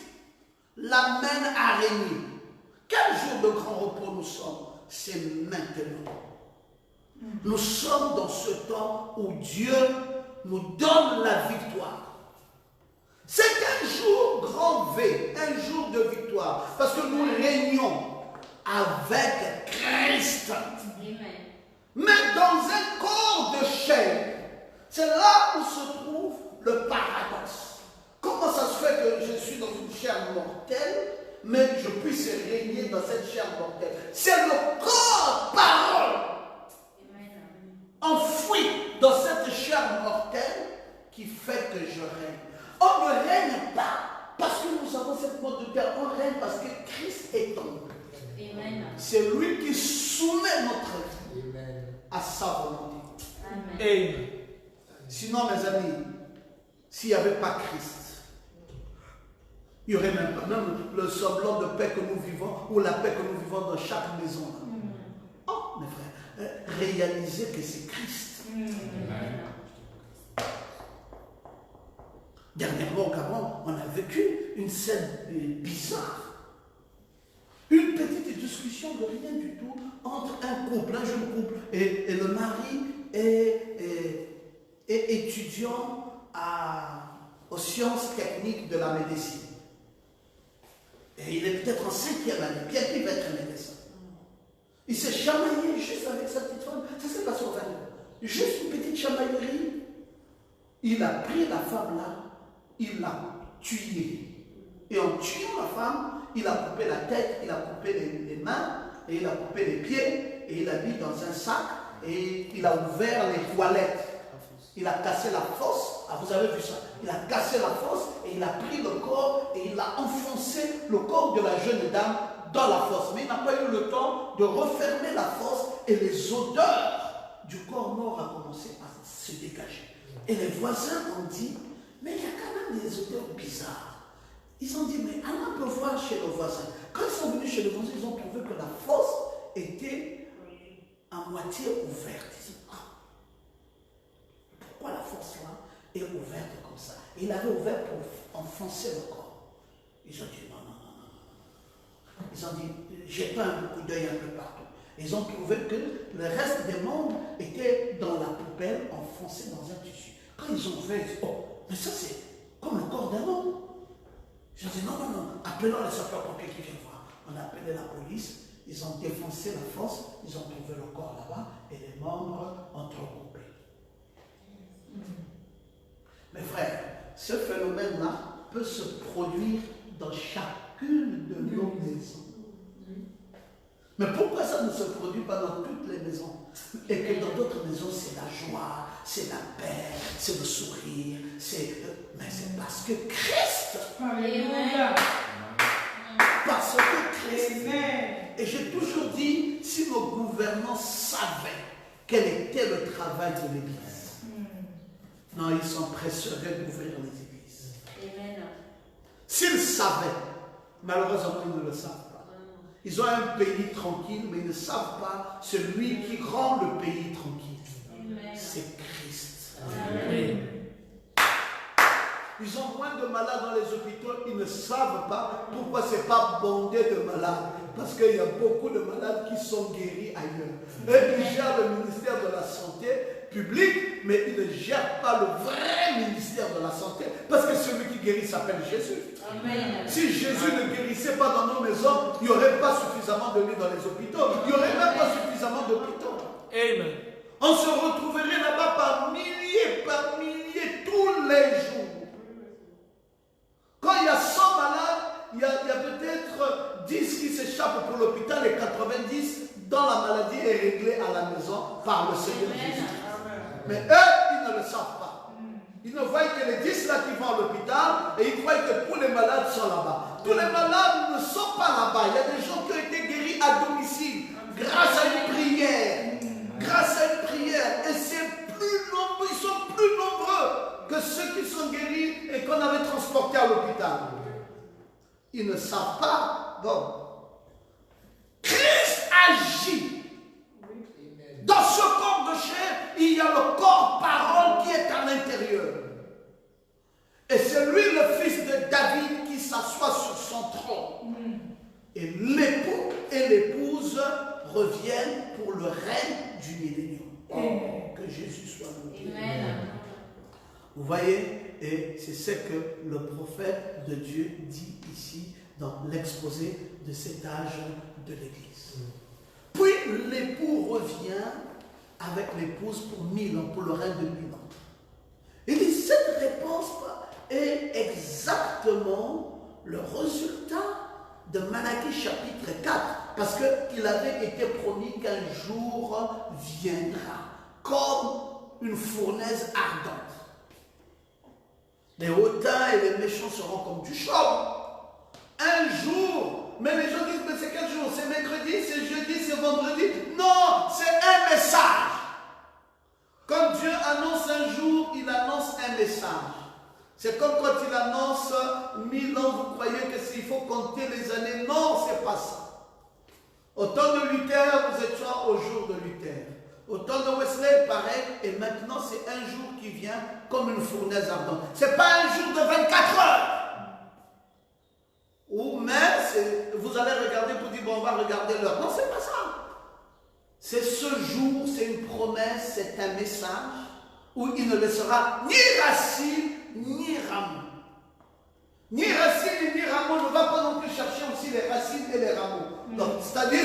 l'amène à régner. Quel jour de grand repos nous sommes? C'est maintenant. Nous sommes dans ce temps où Dieu nous donne la victoire. C'est un jour grand V, un jour de victoire, parce que nous régnons avec Christ. Mais dans un corps de chair. C'est là où se trouve le paradoxe. Comment ça se fait que je suis dans une chair mortelle, mais je puisse régner dans cette chair mortelle? C'est le corps parole enfoui dans cette chair mortelle qui fait que je règne. On ne règne pas parce que nous avons cette mode de terre, on règne parce que Christ est en nous. C'est lui qui soumet notre vie à sa volonté. Amen. Sinon, mes amis, s'il n'y avait pas Christ, il n'y aurait même pas le semblant de paix que nous vivons ou la paix que nous vivons dans chaque maison. Oh, mes frères, réalisez que c'est Christ. Dernièrement au Gabon, on a vécu une scène bizarre. Une petite discussion de rien du tout entre un couple, un jeune couple, et le mari est étudiant aux sciences techniques de la médecine. Et il est peut-être en 5e année, bien qu'il va être médecin. Il s'est chamaillé juste avec sa petite femme. Ça s'est passé au 22. Juste une petite chamaillerie. Il a pris la femme là, il l'a tuée. Et en tuant la femme, il a coupé la tête, il a coupé les mains, et il a coupé les pieds, et il a mis dans un sac, et il a ouvert les toilettes. Il a cassé la fosse. Ah, vous avez vu ça? Il a cassé la fosse et il a pris le corps et il a enfoncé le corps de la jeune dame dans la fosse. Mais il n'a pas eu le temps de refermer la fosse et les odeurs du corps mort a commencé à se dégager. Et les voisins ont dit, mais il y a quand même des odeurs bizarres. Ils ont dit, mais allons un peu voir chez le voisin. Quand ils sont venus chez le voisin, ils ont trouvé que la fosse était à moitié ouverte. Ils disent, pourquoi la fosse là est ouverte comme ça? Et il avait ouvert pour enfoncer le corps. Ils ont dit, non. Ils ont dit, jetons un coup d'œil un peu partout. Ils ont trouvé que le reste des membres étaient dans la poubelle, enfoncés dans un tissu. Quand ils ont ouvert, ils disent, oh, mais ça c'est comme le corps d'un homme. Ils ont dit, non, appelons les sapeurs-pompiers qui viennent voir. On a appelé la police, ils ont défoncé la fosse, ils ont trouvé le corps là-bas et les membres ont regroupé. Mes frères, ce phénomène-là peut se produire dans chacune de nos maisons. Mais pourquoi ça ne se produit pas dans toutes les maisons? Et que dans d'autres maisons, c'est la joie, c'est la paix, c'est le sourire, mais c'est parce que Christ. Alléluia. Parce que Christ. Amen. Et j'ai toujours dit, si nos gouvernants savaient quel était le travail de l'Église, non, ils s'empresseraient d'ouvrir les églises. Amen. S'ils savaient, malheureusement, ils ne le savent pas. Ils ont un pays tranquille, mais ils ne savent pas celui qui rend le pays tranquille. C'est Christ. Amen. Ils ont moins de malades dans les hôpitaux, ils ne savent pas pourquoi ce n'est pas bondé de malades. Parce qu'il y a beaucoup de malades qui sont guéris ailleurs. Eux, ils gèrent le ministère de la Santé publique, mais ils ne gèrent pas le vrai ministère de la Santé. Parce que celui qui guérit s'appelle Jésus. Amen. Si Jésus ne guérissait pas dans nos maisons, il n'y aurait pas suffisamment de lits dans les hôpitaux. Il n'y aurait même pas suffisamment d'hôpitaux. Amen. On se retrouverait là-bas par milliers, tous les jours. Quand il y a 100 malades, il y a peut-être 10 qui s'échappent pour l'hôpital et 90 dont la maladie est réglée à la maison par le Seigneur Jésus. Mais eux, ils ne le savent pas. Ils ne voient que les 10 là qui vont à l'hôpital et ils croient que tous les malades sont là-bas. Tous les malades ne sont pas là-bas. Il y a des gens qui ont été guéris à domicile grâce à une prière. Grâce à une prière. Et c'est plus nombreux, ils sont plus nombreux que ceux qui sont guéris et qu'on avait transportés à l'hôpital. Ils ne savent pas. Bon. Christ agit. Dans ce corps de chair, il y a le corps parole qui est à l'intérieur. Et c'est lui le fils de David qui s'assoit sur son trône. Et l'époux et l'épouse reviennent pour le règne du millénium. Oh, que Jésus soit loué. Vous voyez, et c'est ce que le prophète de Dieu dit ici dans l'exposé de cet âge de l'Église. Puis l'époux revient avec l'épouse pour 1000 ans, pour le règne de 1000 ans. Il dit, cette réponse est exactement le résultat de Malachie chapitre 4, parce qu'il avait été promis qu'un jour viendra, comme une fournaise ardente. Les hautains et les méchants seront comme du chaume. Un jour, mais les gens disent, mais c'est quel jour? C'est mercredi, c'est jeudi, c'est vendredi? Non, c'est un message. Quand Dieu annonce un jour, il annonce un message. C'est comme quand il annonce 1000 ans, vous croyez que s'il faut compter les années? Non, c'est pas ça. Au temps de Luther, vous étiez au jour de Luther. Au temps de Wesley, pareil, et maintenant c'est un jour qui vient comme une fournaise ardente. Ce n'est pas un jour de 24 heures. Ou mais vous allez regarder pour dire, bon, on va regarder l'heure. Non, c'est pas ça. C'est ce jour, c'est une promesse, c'est un message où il ne laissera ni racine, ni rameau. Ni racine ni rameau, ne va pas non plus chercher aussi les racines et les rameaux. Donc, c'est-à-dire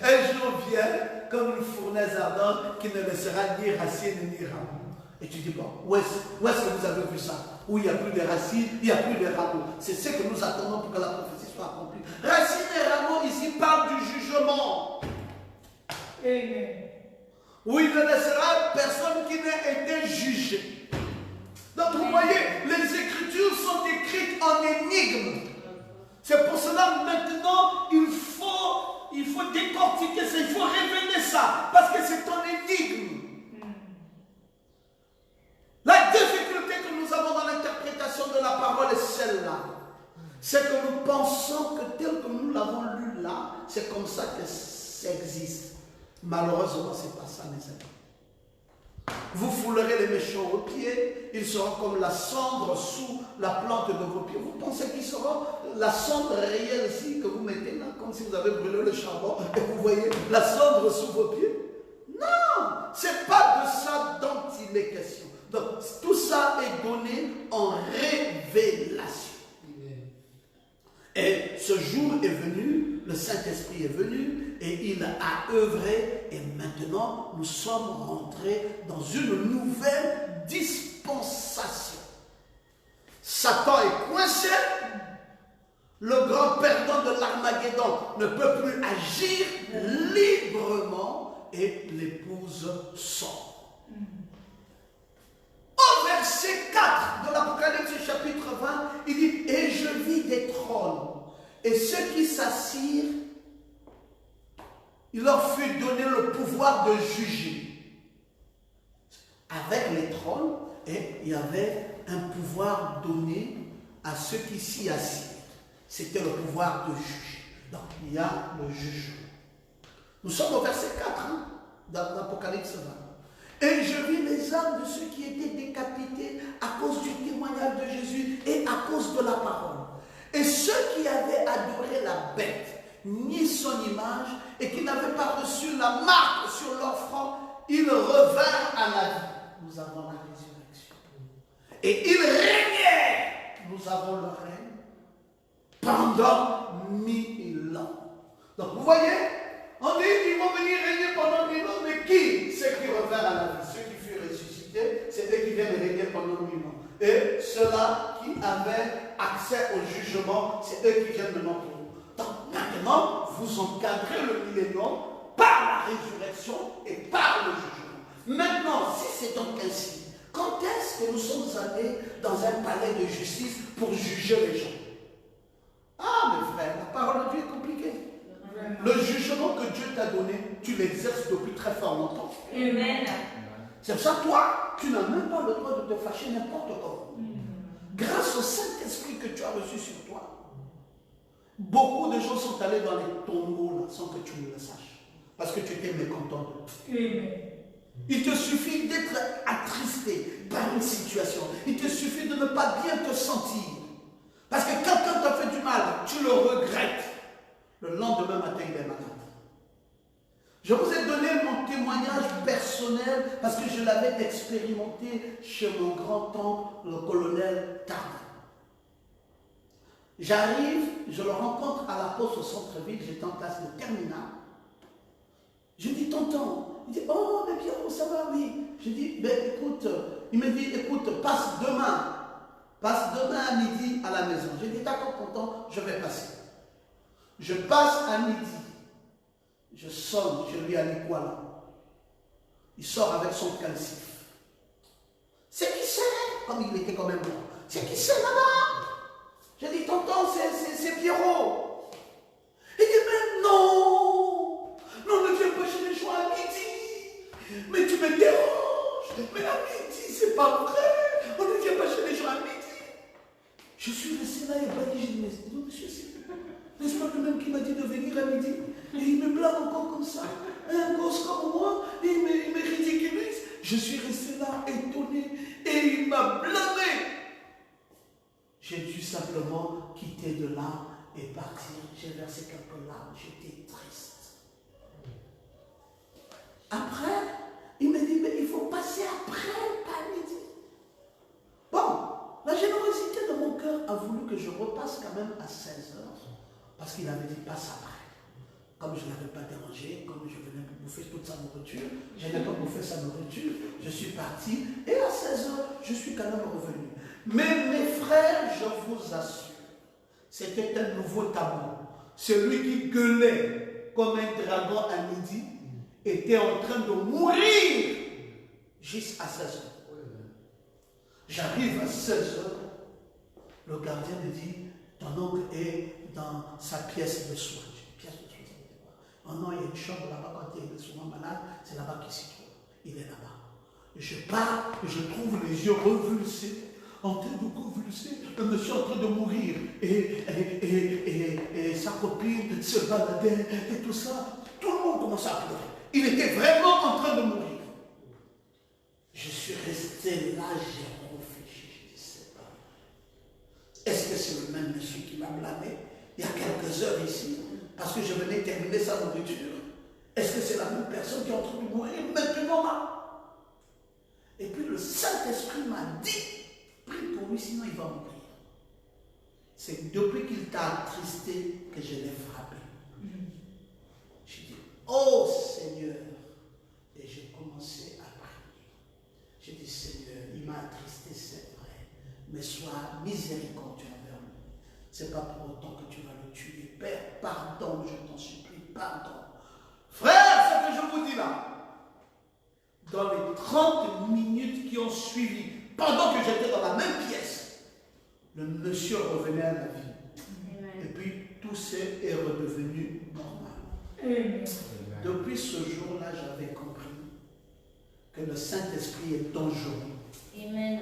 un jour vient comme une fournaise ardente qui ne laissera ni racines ni rameaux. Et tu dis, bon, où est-ce que vous avez vu ça? Où il n'y a plus de racines, il n'y a plus de rameaux. C'est ce que nous attendons pour que la prophétie soit accomplie. Racines et rameaux, ici, parlent du jugement. Amen. où il ne laissera personne qui n'ait été jugé. Donc vous voyez, les Écritures sont écrites en énigme. C'est pour cela maintenant il faut décortiquer ça, il faut révéler ça, parce que c'est en énigme. La difficulté que nous avons dans l'interprétation de la parole est celle-là. C'est que nous pensons que tel que nous l'avons lu là, c'est comme ça que ça existe. Malheureusement, ce n'est pas ça, mes amis. Vous foulerez les méchants aux pieds, ils seront comme la cendre sous la plante de vos pieds. Vous pensez qu'ils seront la cendre réelle ici que vous mettez là, comme si vous avez brûlé le charbon et vous voyez la cendre sous vos pieds? Non, ce n'est pas de ça dont il est question. Donc, tout ça est donné en révélation. Et ce jour est venu, le Saint-Esprit est venu et il a œuvré et maintenant nous sommes rentrés dans une nouvelle dispensation. Satan est coincé, le grand perdant de l'Armageddon ne peut plus agir librement et l'épouse sort. Au verset 4 de l'Apocalypse chapitre 20, il dit « Et je vis des trônes, et ceux qui s'assirent, il leur fut donné le pouvoir de juger. » Avec les trônes, et il y avait un pouvoir donné à ceux qui s'y assirent. C'était le pouvoir de juger. Donc, il y a le jugement. Nous sommes au verset 4 dans l'Apocalypse 20. Et je vis les âmes de ceux qui étaient décapités à cause du témoignage de Jésus et à cause de la parole. Et ceux qui avaient adoré la bête, ni son image, et qui n'avaient pas reçu la marque sur leur front, ils revinrent à la vie. Nous avons la résurrection. Et ils régnaient. Nous avons le règne pendant 1000 ans. Donc vous voyez, on dit qu'ils vont venir régner pendant 1000 ans, mais qui? Ceux qui revinrent à la vie, ceux qui furent ressuscités, c'est eux qui viennent régner pendant 1000 ans. Et ceux-là qui avaient accès au jugement, c'est eux qui viennent maintenant pour nous. Donc maintenant, vous encadrez le millénium par la résurrection et par le jugement. Maintenant, si c'est donc ainsi, quand est-ce que nous sommes allés dans un palais de justice pour juger les gens? Ah mes frères, la parole de Dieu est compliquée. Le jugement que Dieu t'a donné, tu l'exerces depuis très fort longtemps. Amen. C'est pour ça que toi, tu n'as même pas le droit de te fâcher n'importe comment. Grâce au Saint-Esprit que tu as reçu sur toi, beaucoup de gens sont allés dans les tombeaux là, sans que tu ne le saches. Parce que tu étais mécontent d'eux. Il te suffit d'être attristé par une situation. Il te suffit de ne pas bien te sentir. Parce que quelqu'un t'a fait du mal, tu le regrettes. Le lendemain matin, il est malade. Je vous ai donné mon témoignage personnel parce que je l'avais expérimenté chez mon grand-oncle, le colonel Tardin. J'arrive, je le rencontre à la poste au centre-ville, j'étais en classe de terminale. Je dis, tonton, il dit, oh, mais bien, ça va, oui. Je dis, ben écoute, il me dit, écoute, passe demain à midi à la maison. J'ai dit, d'accord, tonton, je vais passer. Je passe à midi. Je sonne chez lui à Nikwala. Il sort avec son calcif. C'est qui c'est? Comme il était quand même bon. C'est qui c'est là-bas? J'ai dit, tonton, c'est Pierrot. Il dit, mais non, ne viens pas chez les gens à midi. Mais tu me déranges. Mais à midi, c'est pas vrai. On ne vient pas chez les gens à midi. Je suis resté là et j'ai dit, mais monsieur, n'est-ce pas le même qui m'a dit de venir à midi? Et il me blâme encore comme ça. Un gosse comme moi, il me ridiculise. Je suis resté là étonné et il m'a blâmé. J'ai dû simplement quitter de là et partir. J'ai versé quelques larmes, j'étais triste. Après, il me dit, mais il faut passer après, pas midi. Bon, la générosité de mon cœur a voulu que je repasse quand même à 16h. Parce qu'il avait dit, passe après. Comme je ne l'avais pas dérangé, comme je venais pour bouffer toute sa nourriture, je n'ai pas bouffé sa nourriture, je suis parti, et à 16h, je suis quand même revenu. Mais mes frères, je vous assure, c'était un nouveau tabou. Celui qui gueulait comme un dragon à midi, était en train de mourir jusqu'à 16 heures. J'arrive à 16 heures, le gardien me dit, ton oncle est dans sa pièce de soins. Pièce de soins, ça veut dire quoi? Oh non, il y a une chambre là-bas quand il est souvent malade, c'est là-bas qu'il s'y trouve. Il est là-bas. Je pars et je trouve les yeux revulsés, en train de convulser, le monsieur en train de mourir, et sa copine se baladait, et tout ça. Tout le monde commençait à pleurer. Il était vraiment en train de mourir. Je suis resté là, j'ai réfléchi, je dis, c'est pas. Est-ce que c'est le même monsieur qui m'a blâmé il y a quelques heures ici, parce que je venais terminer sa nourriture? Est-ce que c'est la même personne qui est en train de mourir maintenant là? Et puis le Saint-Esprit m'a dit, prie pour lui, sinon il va mourir. C'est depuis qu'il t'a attristé que je l'ai frappé. J'ai dit, oh Seigneur, et j'ai commencé à prier. J'ai dit, Seigneur, il m'a attristé, c'est vrai, mais sois miséricordieux envers lui. C'est pas pour autant que tu vas le tuer. Père, pardon, je t'en supplie, pardon. Frère, ce que je vous dis là, dans les 30 minutes qui ont suivi, pendant que j'étais dans la même pièce, le monsieur revenait à la vie. Amen. Et puis tout est redevenu normal. Amen. Depuis ce jour-là, j'avais compris que le Saint-Esprit est dangereux. Amen.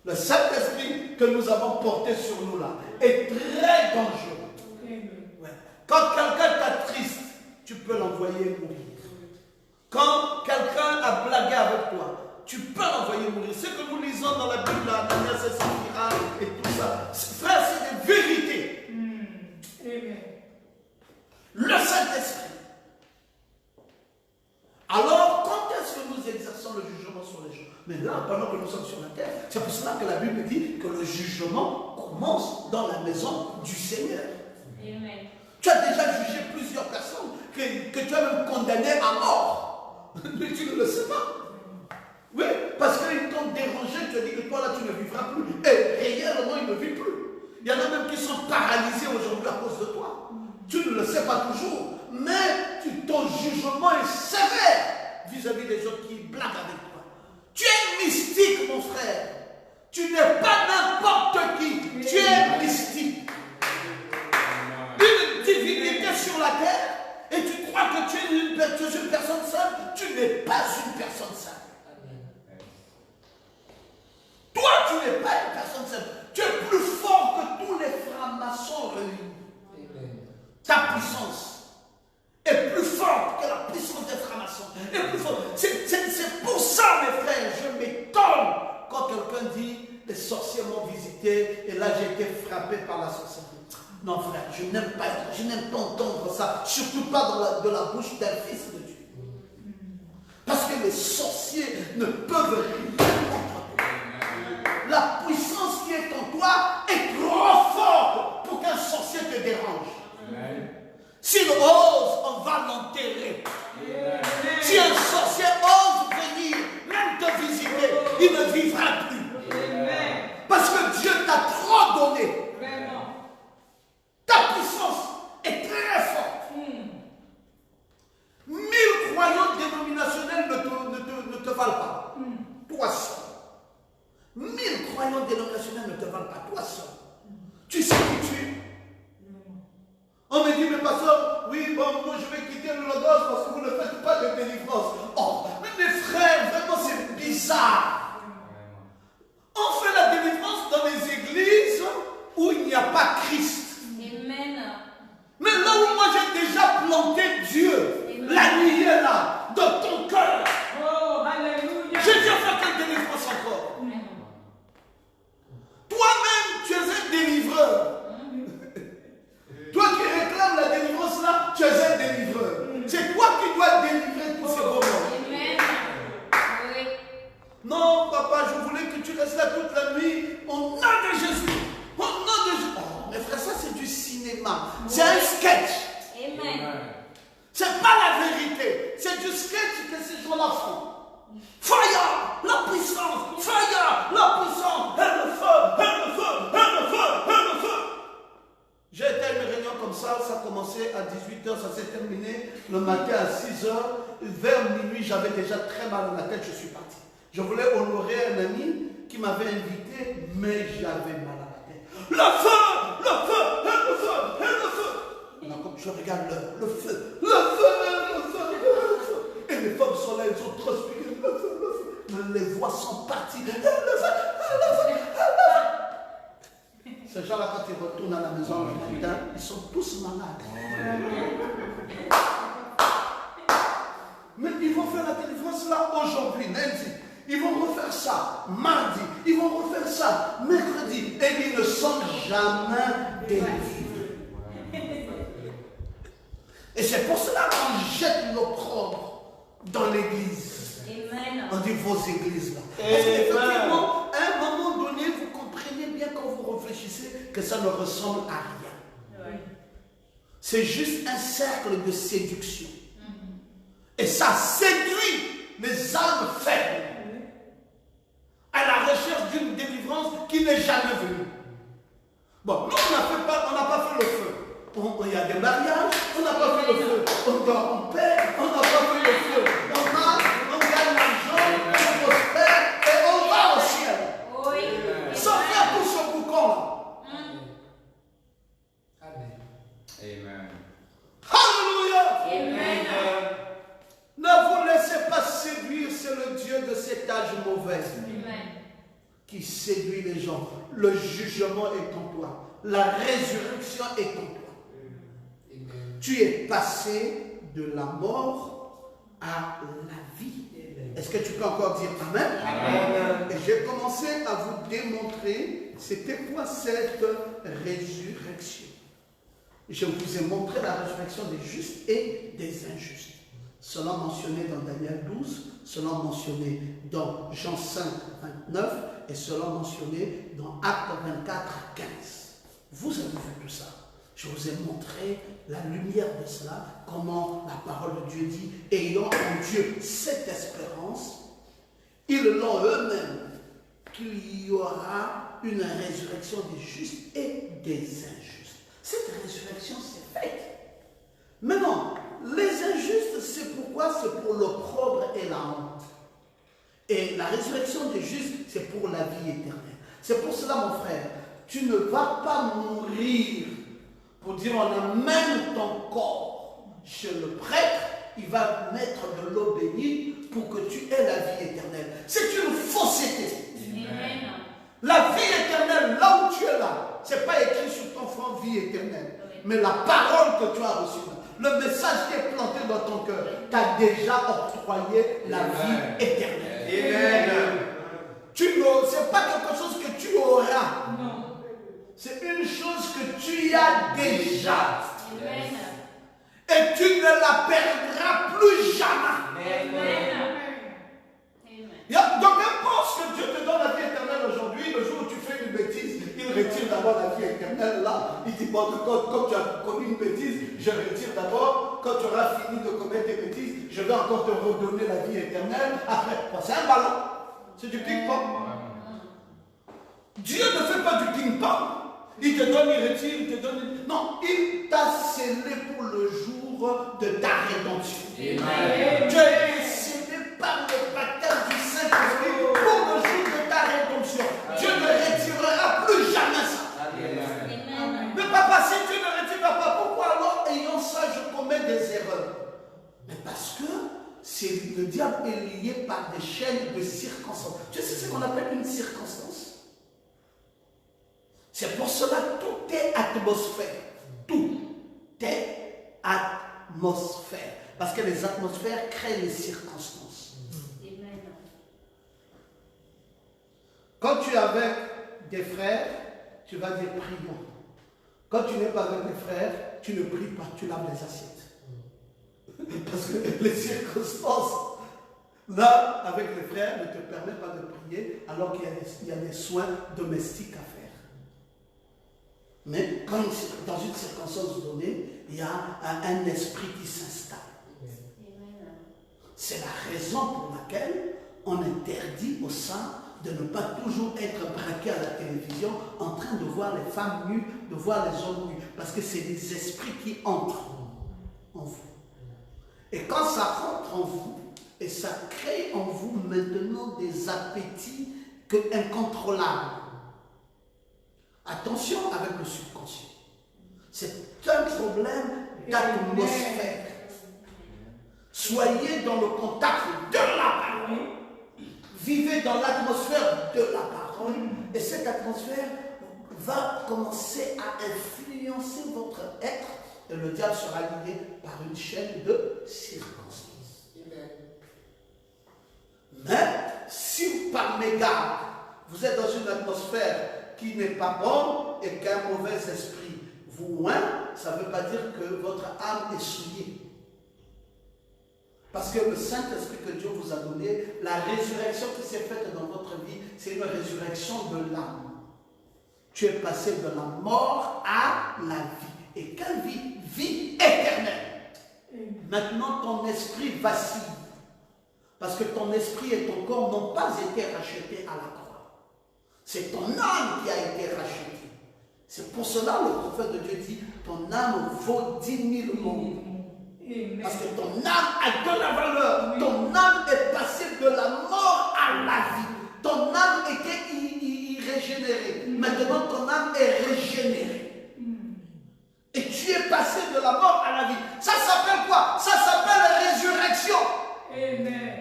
Le Saint-Esprit que nous avons porté sur nous là est très dangereux. Amen. Ouais. Quand quelqu'un t'attriste, tu peux l'envoyer mourir. Quand quelqu'un a blagué avec toi, tu peux l'envoyer mourir. Ce que nous lisons dans la Bible, Ananias et Saphira et tout ça, frère, c'est des vérités. Amen. Le Saint-Esprit. Alors, quand est-ce que nous exerçons le jugement sur les gens? Mais là, pendant que nous sommes sur la terre, c'est pour cela que la Bible dit que le jugement commence dans la maison du Seigneur. Amen. Tu as déjà jugé plusieurs personnes que tu as même condamnées à mort. Mais tu ne le sais pas. Oui, parce qu'ils t'ont dérangé, tu as dit que toi là tu ne vivras plus. Et réellement il ne vit plus. Il y en a même qui sont paralysés aujourd'hui à cause de toi. Tu ne le sais pas toujours. Mais ton jugement est sévère vis-à-vis des gens qui blaguent avec toi. Tu es mystique, mon frère. Tu n'es pas n'importe qui. Tu es mystique. Une divinité sur la terre. Et tu crois que tu es une personne seule, tu n'es pas une personne seule. Toi, tu n'es pas une personne seule. Tu es plus fort que tous les francs-maçons réunis. Ta puissance est plus forte que la puissance des francs-maçons. C'est pour ça, mes frères, je m'étonne quand quelqu'un dit les sorciers m'ont visité et là j'ai été frappé par la sorcellerie. Non, frère, je n'aime pas entendre ça, surtout pas de la bouche d'un fils de Dieu. Parce que les sorciers ne peuvent rien contre toi. La puissance qui est en toi est trop forte pour qu'un sorcier te dérange. S'il ose, on va l'enterrer. Si un sorcier ose venir, même te visiter, il ne vivra plus. Parce que Dieu t'a trop donné. Ta puissance est très forte. 1000 croyants dénominationnels ne te valent pas. Toi seul. 1000 croyants dénominationnels ne te valent pas. Toi seul. Tu sais qui tu es. On me dit, mais pasteur, oui, bon, moi je vais quitter le logos parce que vous ne faites pas de délivrance. Oh, mais mes frères, vraiment c'est bizarre. On fait la délivrance dans les églises où il n'y a pas Christ. Amen. Mais là où moi j'ai déjà planté Dieu, la nuit est là, dans ton cœur. Oh, alléluia. J'ai déjà fait quelle délivrance encore? Toi-même, tu es un délivreur. Toi qui réclames la délivrance là, tu es un délivreur. C'est toi qui dois délivrer tous ces moments. Amen. Oui. Non, papa, je voulais que tu restes là toute la nuit. Au nom de Jésus. Au nom de Jésus. Oh, mes frères, ça c'est du cinéma. C'est un sketch. Amen. C'est pas la vérité. C'est du sketch que ces gens-là font. Fire, la puissance. Fire, la puissance. Et le feu, et le feu, et le feu, et le feu. J'ai été à une réunion comme ça a commencé à 18h. 18h, ça s'est terminé. Le matin à 6h, vers minuit, j'avais déjà très mal à la tête, je suis parti. Je voulais honorer un ami qui m'avait invité, mais j'avais mal à la tête. Le feu, le feu, le feu, le feu. Non, comme je regarde le feu, le feu, le feu, le feu. Et les femmes sont là, elles ont transpiré, le feu, le feu. Les voix sont parties, le feu, le feu, le feu. Ces gens-là, quand ils retournent à la maison le matin, ils sont tous malades. Mais ils vont faire la délivrance là aujourd'hui, lundi. Ils vont refaire ça mardi. Ils vont refaire ça mercredi. Et ils ne sont jamais délivrés. Et c'est pour cela qu'on jette l'opprobre dans l'église. Amen. On dit vos églises là. Parce qu'effectivement, à un moment donné, vous comprenez bien quand vous réfléchissez que ça ne ressemble à rien. Oui. C'est juste un cercle de séduction. Et ça séduit les âmes faibles à la recherche d'une délivrance qui n'est jamais venue. Bon, nous, on n'a pas fait le feu. Il y a des mariages, on n'a pas fait le feu. On dort en paix, on n'a pas fait le feu. On marche, on gagne l'argent, on prospère et on va au ciel. Oui. Sans faire tout ce boucan-là. Amen. Alléluia. Amen. Ne vous laissez pas séduire, c'est le Dieu de cet âge mauvais qui séduit les gens. Le jugement est en toi. La résurrection est en toi. Tu es passé de la mort à la vie. Est-ce que tu peux encore dire Amen? Amen. Et j'ai commencé à vous démontrer c'était quoi cette résurrection. Je vous ai montré la résurrection des justes et des injustes. Cela mentionné dans Daniel 12, cela mentionné dans Jean 5, 29 et cela mentionné dans Actes 24, 15. Vous avez vu tout ça. Je vous ai montré la lumière de cela, comment la parole de Dieu dit, ayant en Dieu cette espérance, ils l'ont eux-mêmes, qu'il y aura une résurrection des justes et des injustes. Cette résurrection, c'est faite. Maintenant, les injustes, c'est pourquoi? C'est pour l'opprobre et la honte. Et la résurrection des justes, c'est pour la vie éternelle. C'est pour cela, mon frère, tu ne vas pas mourir pour dire on amène ton corps chez le prêtre, il va mettre de l'eau bénite pour que tu aies la vie éternelle. C'est une fausseté. Amen. La vie éternelle, là où tu es là, ce n'est pas écrit sur ton front vie éternelle, mais la parole que tu as reçue. Le message qui est planté dans ton cœur t'a déjà octroyé la vie éternelle. Amen. Ce n'est pas quelque chose que tu auras. Non. C'est une chose que tu as déjà. Amen. Et tu ne la perdras plus jamais. Amen. Donc, n'importe que Dieu te donne la vie éternelle aujourd'hui, le jour où tu fais une bêtise, il retire d'abord la vie éternelle là. Il dit, bon, comme tu as commis une bêtise, je retire d'abord. Quand tu auras fini de commettre des bêtises, je vais encore te redonner la vie éternelle. Après, bon, c'est un ballon. C'est du ping-pong. Dieu ne fait pas du ping-pong. Il te donne, il retire, il te donne. Non, il t'a scellé pour le jour de ta rédemption. Amen. Tu as été scellé par le baptême du Saint-Esprit pour le jour de ta rédemption. Dieu ne retirera plus jamais ça. Amen. Mais papa, si tu ne retireras pas, pourquoi alors, ayant ça, je commets des erreurs? Mais parce que le diable est lié par des chaînes de circonstances. Tu sais ce qu'on appelle une circonstance? C'est pour cela que tout est atmosphère. Tout est atmosphère. Parce que les atmosphères créent les circonstances. Amen. Quand tu es avec des frères, tu vas dire prions. Quand tu n'es pas avec des frères, tu ne pries pas, tu laves les assiettes. Parce que les circonstances, là, avec les frères, ne te permettent pas de prier alors qu'il y a des soins domestiques à faire. Mais quand dans une circonstance donnée, il y a un esprit qui s'installe. C'est la raison pour laquelle on interdit aux saints de ne pas toujours être braqués à la télévision en train de voir les femmes nues, de voir les hommes nus. Parce que c'est des esprits qui entrent. ça rentre en vous et ça crée en vous maintenant des appétits incontrôlables. Attention avec le subconscient. C'est un problème d'atmosphère. Soyez dans le contact de la parole. Vivez dans l'atmosphère de la parole. Et cette atmosphère va commencer à influencer votre être. Et le diable sera lié par une chaîne de circonstances. Mais si par mégarde, vous êtes dans une atmosphère qui n'est pas bonne et qu'un mauvais esprit vous oint, ça ne veut pas dire que votre âme est souillée. Parce que le Saint-Esprit que Dieu vous a donné, la résurrection qui s'est faite dans votre vie, c'est une résurrection de l'âme. Tu es passé de la mort à la vie. Et quelle vie? Vie éternelle. Maintenant, ton esprit vacille. Parce que ton esprit et ton corps n'ont pas été rachetés à la croix. C'est ton âme qui a été rachetée. C'est pour cela que le prophète de Dieu dit, ton âme vaut 10 000 mondes. Parce que ton âme a de la valeur. Ton âme est passée de la mort à la vie. Ton âme était irrégénérée. Maintenant, ton âme est régénérée. Et tu es passé de la mort à la vie. Ça s'appelle quoi? Ça s'appelle résurrection. Amen.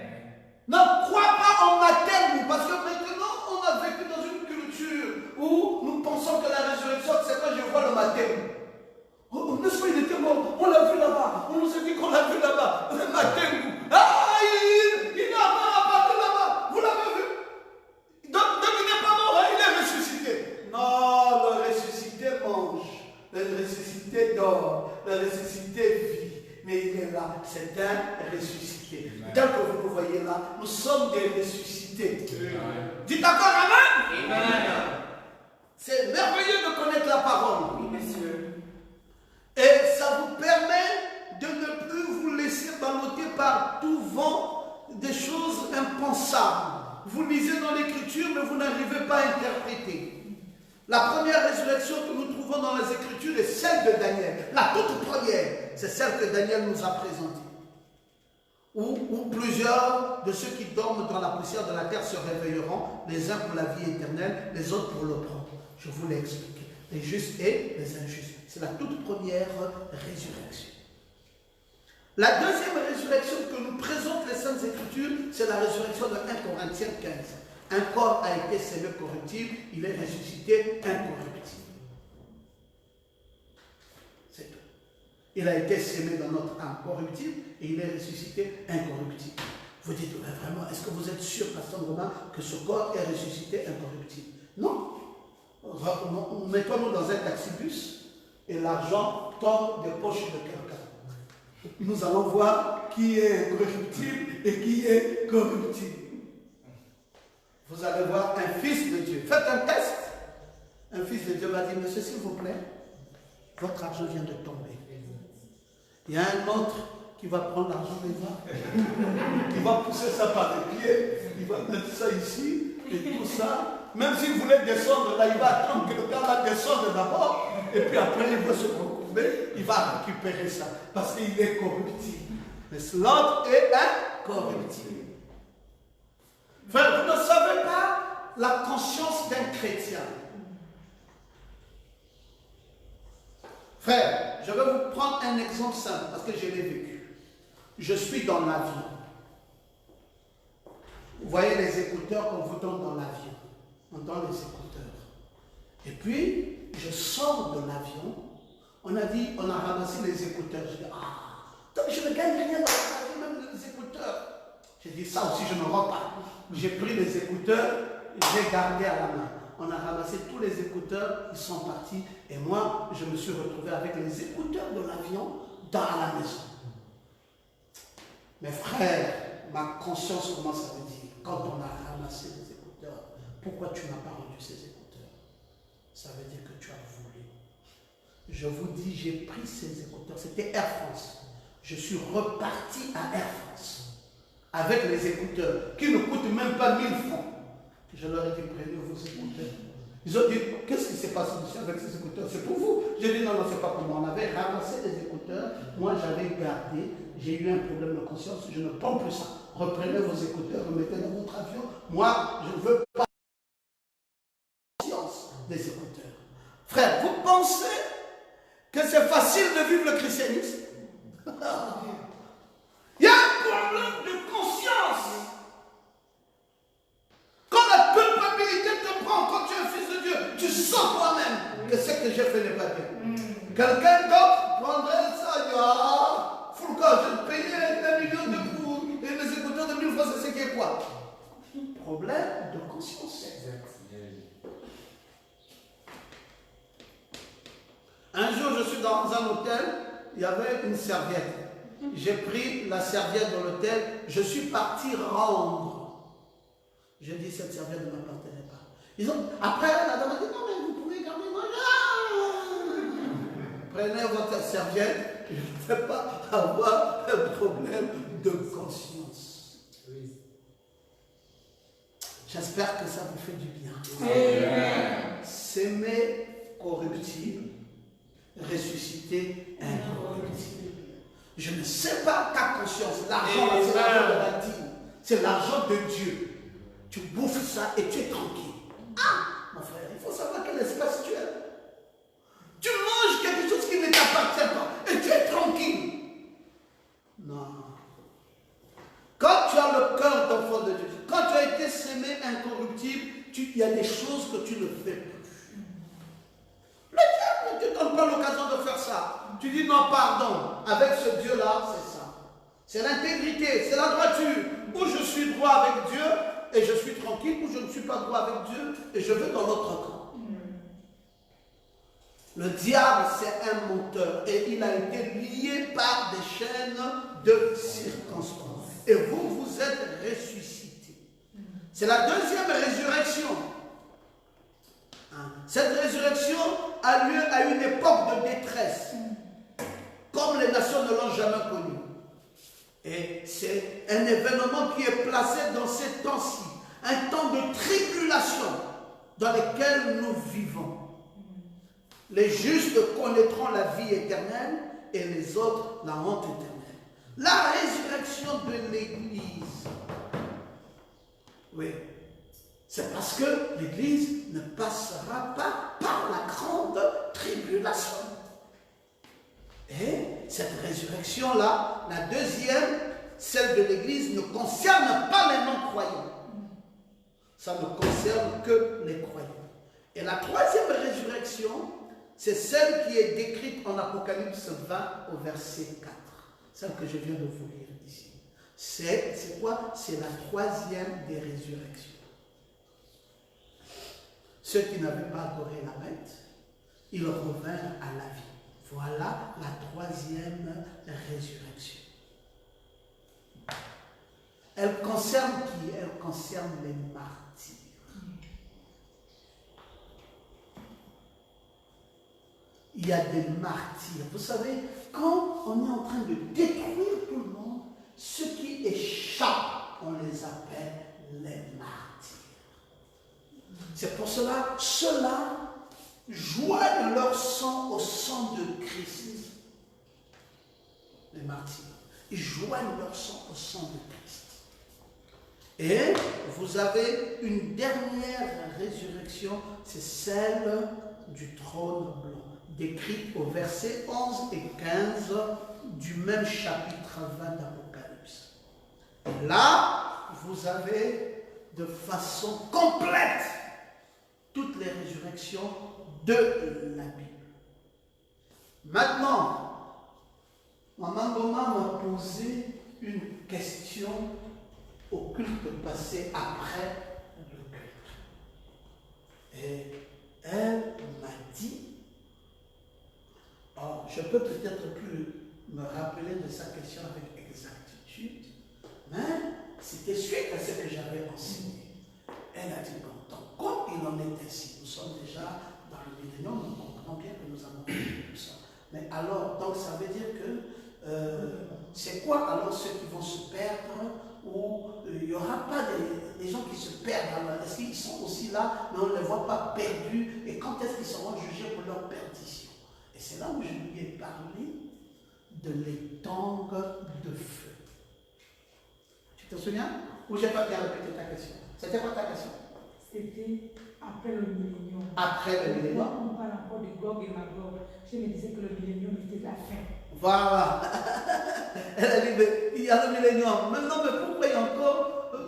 Ne crois pas en baptême, parce que maintenant, on a vécu dans une culture où nous pensons que la résurrection, c'est quand je vois le baptême. Oh, n'est-ce pas, il était mort, on l'a vu là-bas, on nous a dit qu'on l'a vu là-bas, le baptême. Ah, il est apparu là-bas, vous l'avez vu? Donc il n'est pas mort, il est ressuscité. Non, le ressuscité mange, le ressuscité dort, le ressuscité vit. Mais il est là, c'est un ressuscité. Dès que vous nous voyez là, nous sommes des ressuscités. Dites encore Amen. Amen. C'est merveilleux de connaître la parole. Oui, monsieur. Et ça vous permet de ne plus vous laisser balloter par tout vent des choses impensables. Vous lisez dans l'écriture, mais vous n'arrivez pas à interpréter. La première résurrection que nous trouvons dans les Écritures est celle de Daniel. La toute première, c'est celle que Daniel nous a présentée. Où plusieurs de ceux qui dorment dans la poussière de la terre se réveilleront, les uns pour la vie éternelle, les autres pour l'opprobre. Je vous l'ai expliqué. Les justes et les injustes. C'est la toute première résurrection. La deuxième résurrection que nous présentent les Saintes Écritures, c'est la résurrection de 1 Corinthiens 15. Un corps a été sémé corruptible, il est ressuscité incorruptible. C'est tout. Il a été sémé dans notre âme corruptible et il est ressuscité incorruptible. Vous dites, mais vraiment, est-ce que vous êtes sûr, Pasteur Romain, que ce corps est ressuscité incorruptible? Non. Mettons-nous dans un taxibus et l'argent tombe des poches de quelqu'un. Nous allons voir qui est incorruptible et qui est corruptible. Vous allez voir un fils de Dieu. Faites un test. Un fils de Dieu va dire, monsieur, s'il vous plaît, votre argent vient de tomber. Il y a un autre qui va prendre l'argent et il va pousser ça par les pieds, il va mettre ça ici et tout ça. Même s'il voulait descendre là, il va attendre que le gars va descendre d'abord et puis après il va se recouvrir, il va récupérer ça parce qu'il est corruptible. Mais l'autre est incorruptible. Frère, vous ne savez pas la conscience d'un chrétien. Frère, je vais vous prendre un exemple simple parce que je l'ai vécu. Je suis dans l'avion. Vous voyez les écouteurs qu'on vous donne dans l'avion. On donne les écouteurs. Et puis, je sors de l'avion. On a dit, on a ramassé les écouteurs. Je dis, donc je ne gagne rien dans l'avion, même les écouteurs. J'ai dit, ça aussi, je ne rends pas. J'ai pris les écouteurs, j'ai gardé à la main. On a ramassé tous les écouteurs, ils sont partis. Et moi, je me suis retrouvé avec les écouteurs de l'avion dans la maison. Mes frères, ma conscience commence à me dire, quand on a ramassé les écouteurs, pourquoi tu n'as pas rendu ces écouteurs? Ça veut dire que tu as voulu. Je vous dis, j'ai pris ces écouteurs, c'était Air France. Je suis reparti à Air France avec les écouteurs qui ne coûtent même pas 1000 francs. Je leur ai dit, prenez vos écouteurs. Ils ont dit, qu'est-ce qui s'est passé ici avec ces écouteurs? C'est pour vous. J'ai dit, non, non, c'est pas pour moi. On avait ramassé des écouteurs. Moi, j'avais gardé. J'ai eu un problème de conscience. Je ne prends plus ça. Reprenez vos écouteurs, remettez dans votre avion. Moi, je ne veux pas conscience des écouteurs. Frère, vous pensez que c'est facile de vivre le christianisme? Il y a un problème de conscience. Quand la culpabilité te prend, quand tu es un fils de Dieu, tu sens toi-même que ce que j'ai fait n'est pas bien. Quelqu'un d'autre prendrait ça, il dit, ah, Foulka, je vais payer 1 million de pour et mes écouteurs de 1000 francs, c'est ce qui est quoi? Problème de conscience. Un jour, je suis dans un hôtel, il y avait une serviette. J'ai pris la serviette dans l'hôtel, je suis parti rendre. J'ai dit, cette serviette ne m'appartenait pas. Après, la dame a dit, non, mais vous pouvez garder moi. Prenez votre serviette, je ne vais pas avoir un problème de conscience. J'espère que ça vous fait du bien. S'aimer corruptible, ressusciter incorruptible. Je ne sais pas ta conscience. L'argent, c'est l'argent de la dîme. C'est l'argent de Dieu. Tu bouffes ça et tu es tranquille. Ah, mon frère, il faut savoir quel espace tu es. Tu manges quelque chose qui ne t'appartient pas et tu es tranquille. Non. Quand tu as le cœur d'enfant de Dieu, quand tu as été sémé incorruptible, il y a des choses que tu ne fais plus. Le diable ne te donne pas l'occasion de faire ça. Tu dis non, pardon. Avec ce Dieu-là, c'est ça. C'est l'intégrité, c'est la droiture. Où je suis droit avec Dieu et je suis tranquille, ou je ne suis pas droit avec Dieu et je vais dans l'autre camp. Le diable, c'est un menteur et il a été lié par des chaînes de circonstances. Et vous, vous êtes ressuscités. C'est la deuxième résurrection. Cette résurrection a lieu à une époque de détresse, comme les nations ne l'ont jamais connue. Et c'est un événement qui est placé dans ces temps-ci, un temps de tribulation dans lequel nous vivons. Les justes connaîtront la vie éternelle et les autres la honte éternelle. La résurrection de l'Église. Oui. C'est parce que l'Église ne passera pas par la grande tribulation. Et cette résurrection-là, la deuxième, celle de l'Église, ne concerne pas les non-croyants. Ça ne concerne que les croyants. Et la troisième résurrection, c'est celle qui est décrite en Apocalypse 20 au verset 4. Celle que je viens de vous lire ici. C'est quoi? C'est la troisième des résurrections. Ceux qui n'avaient pas adoré la bête, ils revinrent à la vie. Voilà la troisième résurrection. Elle concerne qui? Elle concerne les martyrs. Il y a des martyrs. Vous savez, quand on est en train de détruire tout le monde, ceux qui échappent, on les appelle les martyrs. C'est pour cela, ceux-là joignent leur sang au sang de Christ. Les martyrs. Ils joignent leur sang au sang de Christ. Et vous avez une dernière résurrection, c'est celle du trône blanc, décrite au verset 11 et 15 du même chapitre 20 d'Apocalypse. Là, vous avez de façon complète toutes les résurrections de la Bible. Maintenant, Maman Goma m'a posé une question au culte passé après le culte. Et elle m'a dit, oh, je peux peut-être plus me rappeler de sa question avec exactitude, mais c'était suite à ce que j'avais enseigné. Elle a dit, bon, donc, comme il en est ainsi, nous sommes déjà dans le millénium, nous comprenons bien que nous avons tout ça. Mais alors, donc ça veut dire que c'est quoi alors ceux qui vont se perdre, où il n'y aura pas des des gens qui se perdent dans leur esprit, ils sont aussi là, mais on ne les voit pas perdus. Et quand est-ce qu'ils seront jugés pour leur perdition? Et c'est là où je lui ai parlé de l'étang de feu. Tu te souviens? Ou j'ai pas bien répété ta question? C'était quoi ta question? C'était après le millénium. Après le millénium. On parle encore de Gog et Magog. Je me disais que le millénium était la fin. Voilà. Elle a dit, mais il y a le millénium. Maintenant, mais pourquoi il y a encore...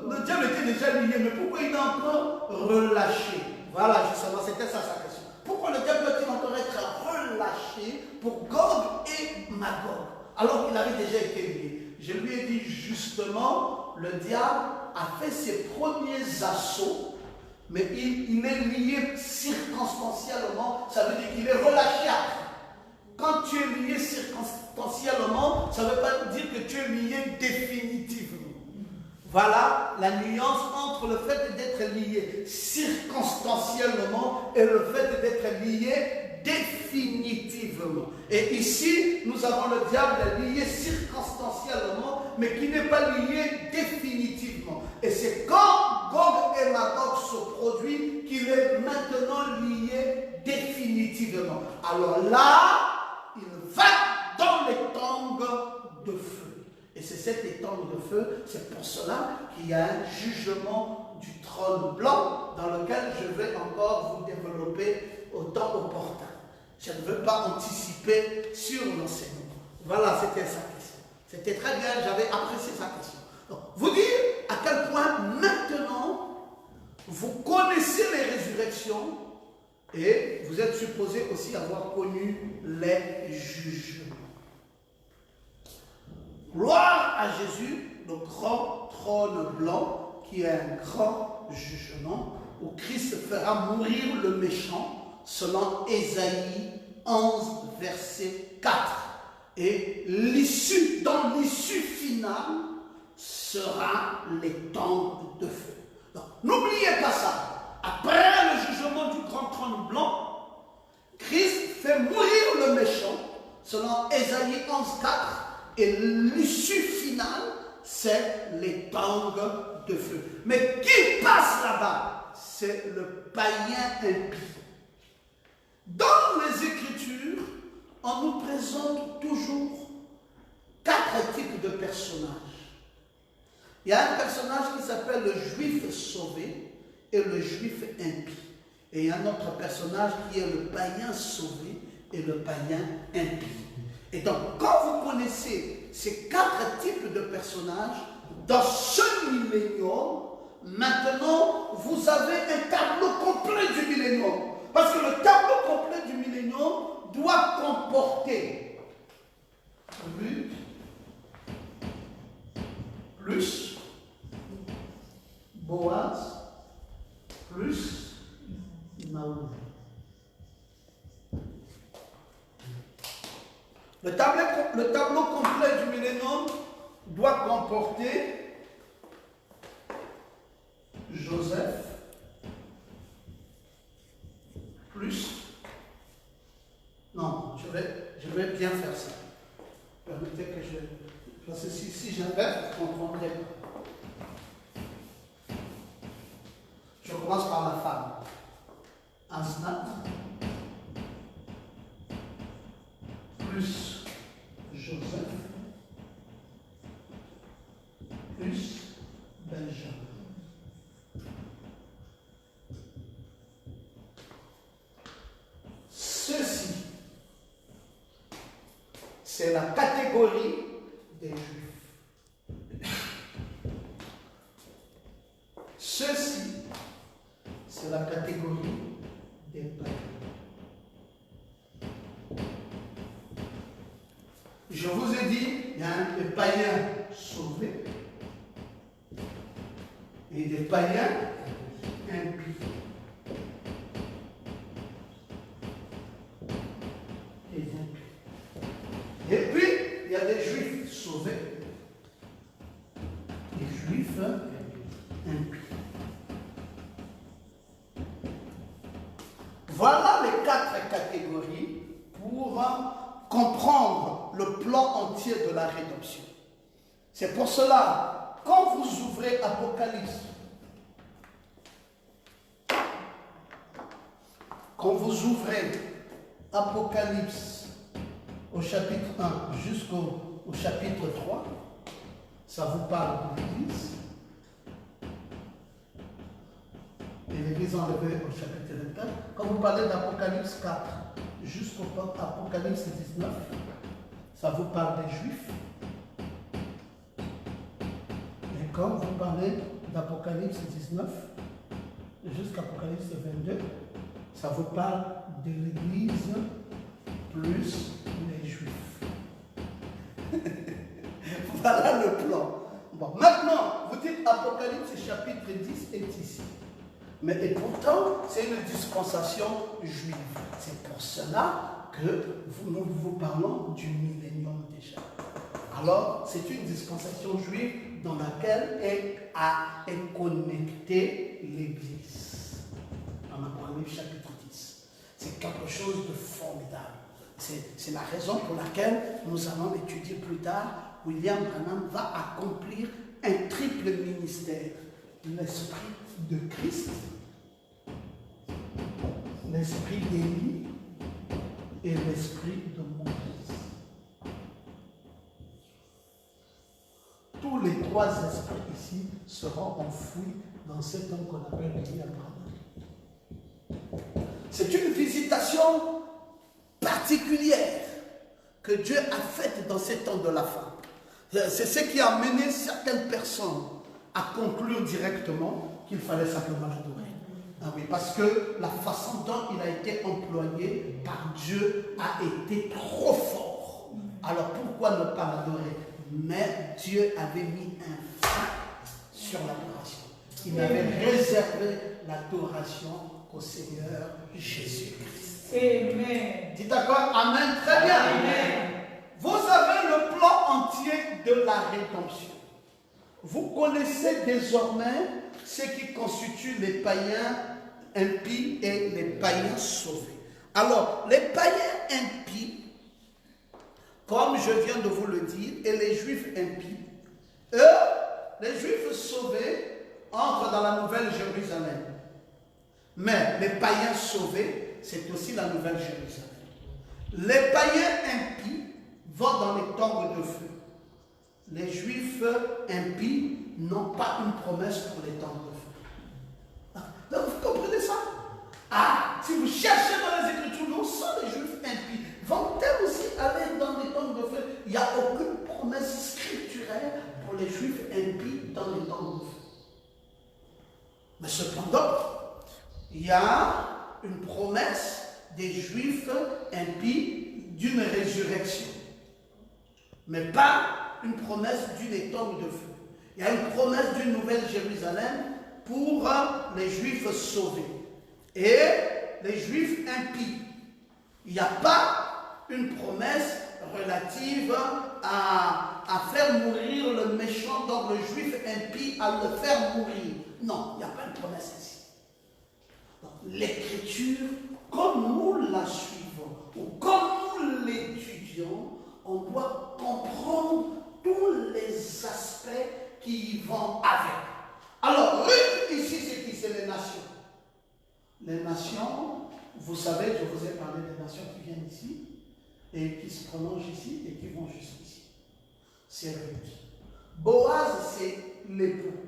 Le diable était déjà lié, mais pourquoi il est encore relâché? Voilà, justement, c'était ça sa question. Pourquoi le diable doit-il encore être relâché pour Gog et Magog, alors qu'il avait déjà été lié? Je lui ai dit justement, le diable a fait ses premiers assauts, mais il est lié circonstanciellement, ça veut dire qu'il est relâché après. Quand tu es lié circonstanciellement, ça ne veut pas dire que tu es lié définitivement. Voilà la nuance entre le fait d'être lié circonstanciellement et le fait d'être lié définitivement. Et ici, nous avons le diable lié circonstanciellement, mais qui n'est pas lié définitivement. Et c'est quand Gog et Magog se produit qu'il est maintenant lié définitivement. Alors là, il va dans l'étang de feu. Et c'est cet étang de feu, c'est pour cela qu'il y a un jugement du trône blanc dans lequel je vais encore vous développer au temps opportun. Je ne veux pas anticiper sur l'enseignement. Voilà, c'était sa question. C'était très bien, j'avais apprécié sa question. Donc, vous dire à quel point maintenant vous connaissez les résurrections et vous êtes supposé aussi avoir connu les jugements. Gloire à Jésus, le grand trône blanc qui est un grand jugement où Christ fera mourir le méchant selon Ésaïe 11 verset 4. Et l'issue, dans l'issue finale, sera l'étang de feu. Donc, n'oubliez pas ça. Après le jugement du grand trône blanc, Christ fait mourir le méchant selon Ésaïe 11 4. Et l'issue finale, c'est l'étang de feu. Mais qui passe là-bas? C'est le païen impie. Dans les Écritures, on nous présente toujours 4 types de personnages. Il y a un personnage qui s'appelle le juif sauvé et le juif impie. Et il y a un autre personnage qui est le païen sauvé et le païen impie. Et donc, quand vous connaissez ces 4 types de personnages, dans ce millénium, maintenant, vous avez un tableau complet du millénium. Parce que le tableau complet du millénium doit comporter Ruth, plus Boaz, plus Naomi. Le tableau complet du millénium doit comporter Joseph plus... Non, je vais bien faire ça. Permettez que je... Parce que si j'invente, vous comprendrez pas. Je commence par la femme. Asnath plus Joseph plus Benjamin. Ceci, c'est la catégorie des Juifs. Ceci, c'est la catégorie des païens. Je vous ai dit, il y a des païens sauvés et des païens impies. Et puis, il y a des juifs sauvés, des juifs impies. Voilà les 4 catégories pour comprendre le plan entier de la rédemption. C'est pour cela, quand vous ouvrez Apocalypse, quand vous ouvrez Apocalypse au chapitre 1 jusqu'au chapitre 3, ça vous parle de l'Église. Et l'Église enlevée au chapitre 24. Quand vous parlez d'Apocalypse 4 jusqu'au Apocalypse 19, ça vous parle des Juifs. Et quand vous parlez d'Apocalypse 19 jusqu'à Apocalypse 22, ça vous parle de l'Église plus les Juifs. Voilà le plan. Bon, maintenant, vous dites Apocalypse chapitre 10 est ici. Mais et pourtant, c'est une dispensation juive. C'est pour cela que nous vous parlons du millénium déjà. Alors, c'est une dispensation juive dans laquelle est connectée l'Église. En Apocalypse chapitre 10. C'est quelque chose de formidable. C'est la raison pour laquelle nous allons étudier plus tard. William Branham va accomplir un triple ministère. L'esprit de Christ, l'esprit d'Élie et l'esprit de Moïse. Tous les trois esprits ici seront enfouis dans cet homme qu'on appelle William Branham. C'est une visitation particulière que Dieu a faite dans ces temps de la fin. C'est ce qui a mené certaines personnes à conclure directement qu'il fallait simplement l'adorer. Ah oui, parce que la façon dont il a été employé par Dieu a été trop fort. Alors pourquoi ne pas l'adorer? Mais Dieu avait mis un frein sur l'adoration. Il avait réservé l'adoration au Seigneur Jésus-Christ. Amen. Dites d'accord? Amen. Très bien. Amen. Vous avez le plan entier de la rédemption. Vous connaissez désormais ce qui constitue les païens impies et les païens sauvés. Alors, les païens impies, comme je viens de vous le dire, et les juifs impies, eux, les juifs sauvés, entrent dans la nouvelle Jérusalem. Mais les païens sauvés, c'est aussi la nouvelle Jérusalem. Les païens impies vont dans les tongs de feu. Les juifs impies n'ont pas une promesse pour les tongs de feu. Donc vous comprenez ça? Ah, si vous cherchez dans les Écritures, où sont les juifs impies? Vont-elles aussi aller dans les tongs de feu? Il n'y a aucune promesse scripturelle pour les juifs impies dans les tongs de feu. Mais cependant, il y a une promesse des juifs impies d'une résurrection. Mais pas une promesse d'une étang de feu. Il y a une promesse d'une nouvelle Jérusalem pour les juifs sauvés. Et les juifs impies. Il n'y a pas une promesse relative à faire mourir le méchant, donc le juif impie à le faire mourir. Non, il n'y a pas une promesse ici. L'écriture, comme nous la suivons, ou comme nous l'étudions, on doit comprendre tous les aspects qui y vont avec. Alors, ici, c'est qui? C'est les nations. Les nations, vous savez, je vous ai parlé des nations qui viennent ici, et qui se prolongent ici, et qui vont jusqu'ici. C'est Ruth. Boaz, c'est l'époux.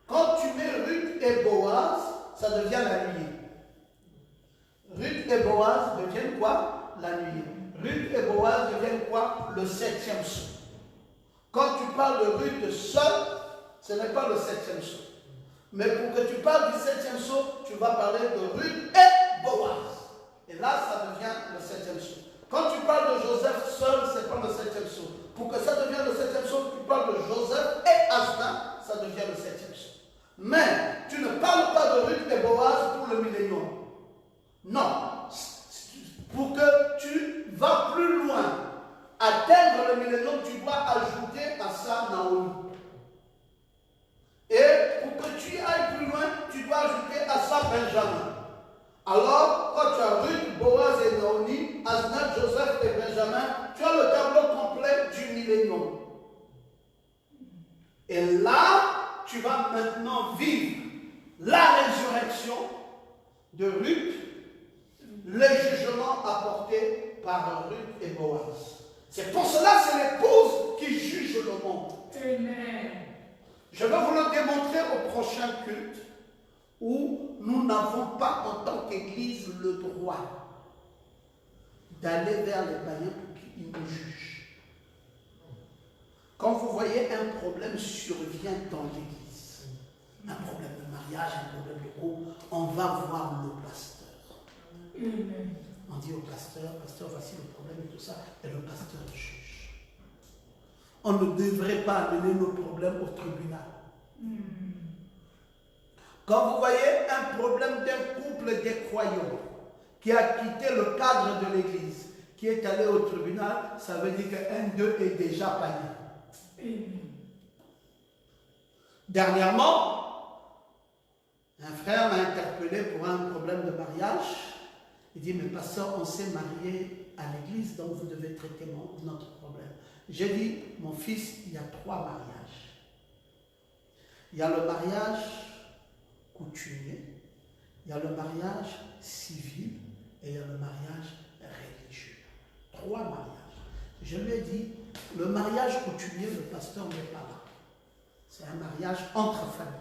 Quand tu mets Ruth et Boaz, ça devient la nuée. Ruth et Boaz deviennent quoi? La nuée. Ruth et Boaz deviennent quoi? Le 7e sceau. Quand tu parles de Ruth seul, ce n'est pas le 7e sceau. Mais pour que tu parles du 7e sceau, tu vas parler de Ruth et Boaz. Et là, ça devient le 7e sceau. Quand tu parles de Joseph seul, ce n'est pas le 7e sceau. Pour que ça devienne le 7e sceau, tu parles de Joseph et Asna, ça devient le 7e sceau. Mais tu ne parles pas de Ruth et Boaz pour le millénium. Non. Pour que tu vas plus loin, atteindre le millénium, tu dois ajouter à ça Naomi. Et pour que tu ailles plus loin, tu dois ajouter à ça Benjamin. Alors, quand tu as Ruth, Boaz et Naomi, Asna, Joseph et Benjamin, tu as le tableau complet du millénium. Et là, tu vas maintenant vivre la résurrection de Ruth, le jugement apporté par Ruth et Boaz. C'est pour cela que c'est l'épouse qui juge le monde. Amen. Je vais vous le démontrer au prochain culte où nous n'avons pas en tant qu'Église le droit d'aller vers les païens pour qu'ils nous jugent. Quand vous voyez un problème survient dans l'Église, un problème de mariage, un problème de couple, on va voir le pasteur. Amen. On dit au pasteur, pasteur, voici le problème et tout ça, et le pasteur juge. On ne devrait pas amener nos problèmes au tribunal. Quand vous voyez un problème d'un couple des croyants qui a quitté le cadre de l'église, qui est allé au tribunal, ça veut dire qu'un d'eux est déjà païen. Dernièrement, un frère m'a interpellé pour un problème de mariage. Il dit, mais pasteur, on s'est marié à l'église, donc vous devez traiter notre problème. J'ai dit, mon fils, il y a 3 mariages. Il y a le mariage coutumier, il y a le mariage civil et il y a le mariage religieux. 3 mariages. Je lui ai dit, le mariage coutumier, le pasteur n'est pas là. C'est un mariage entre familles.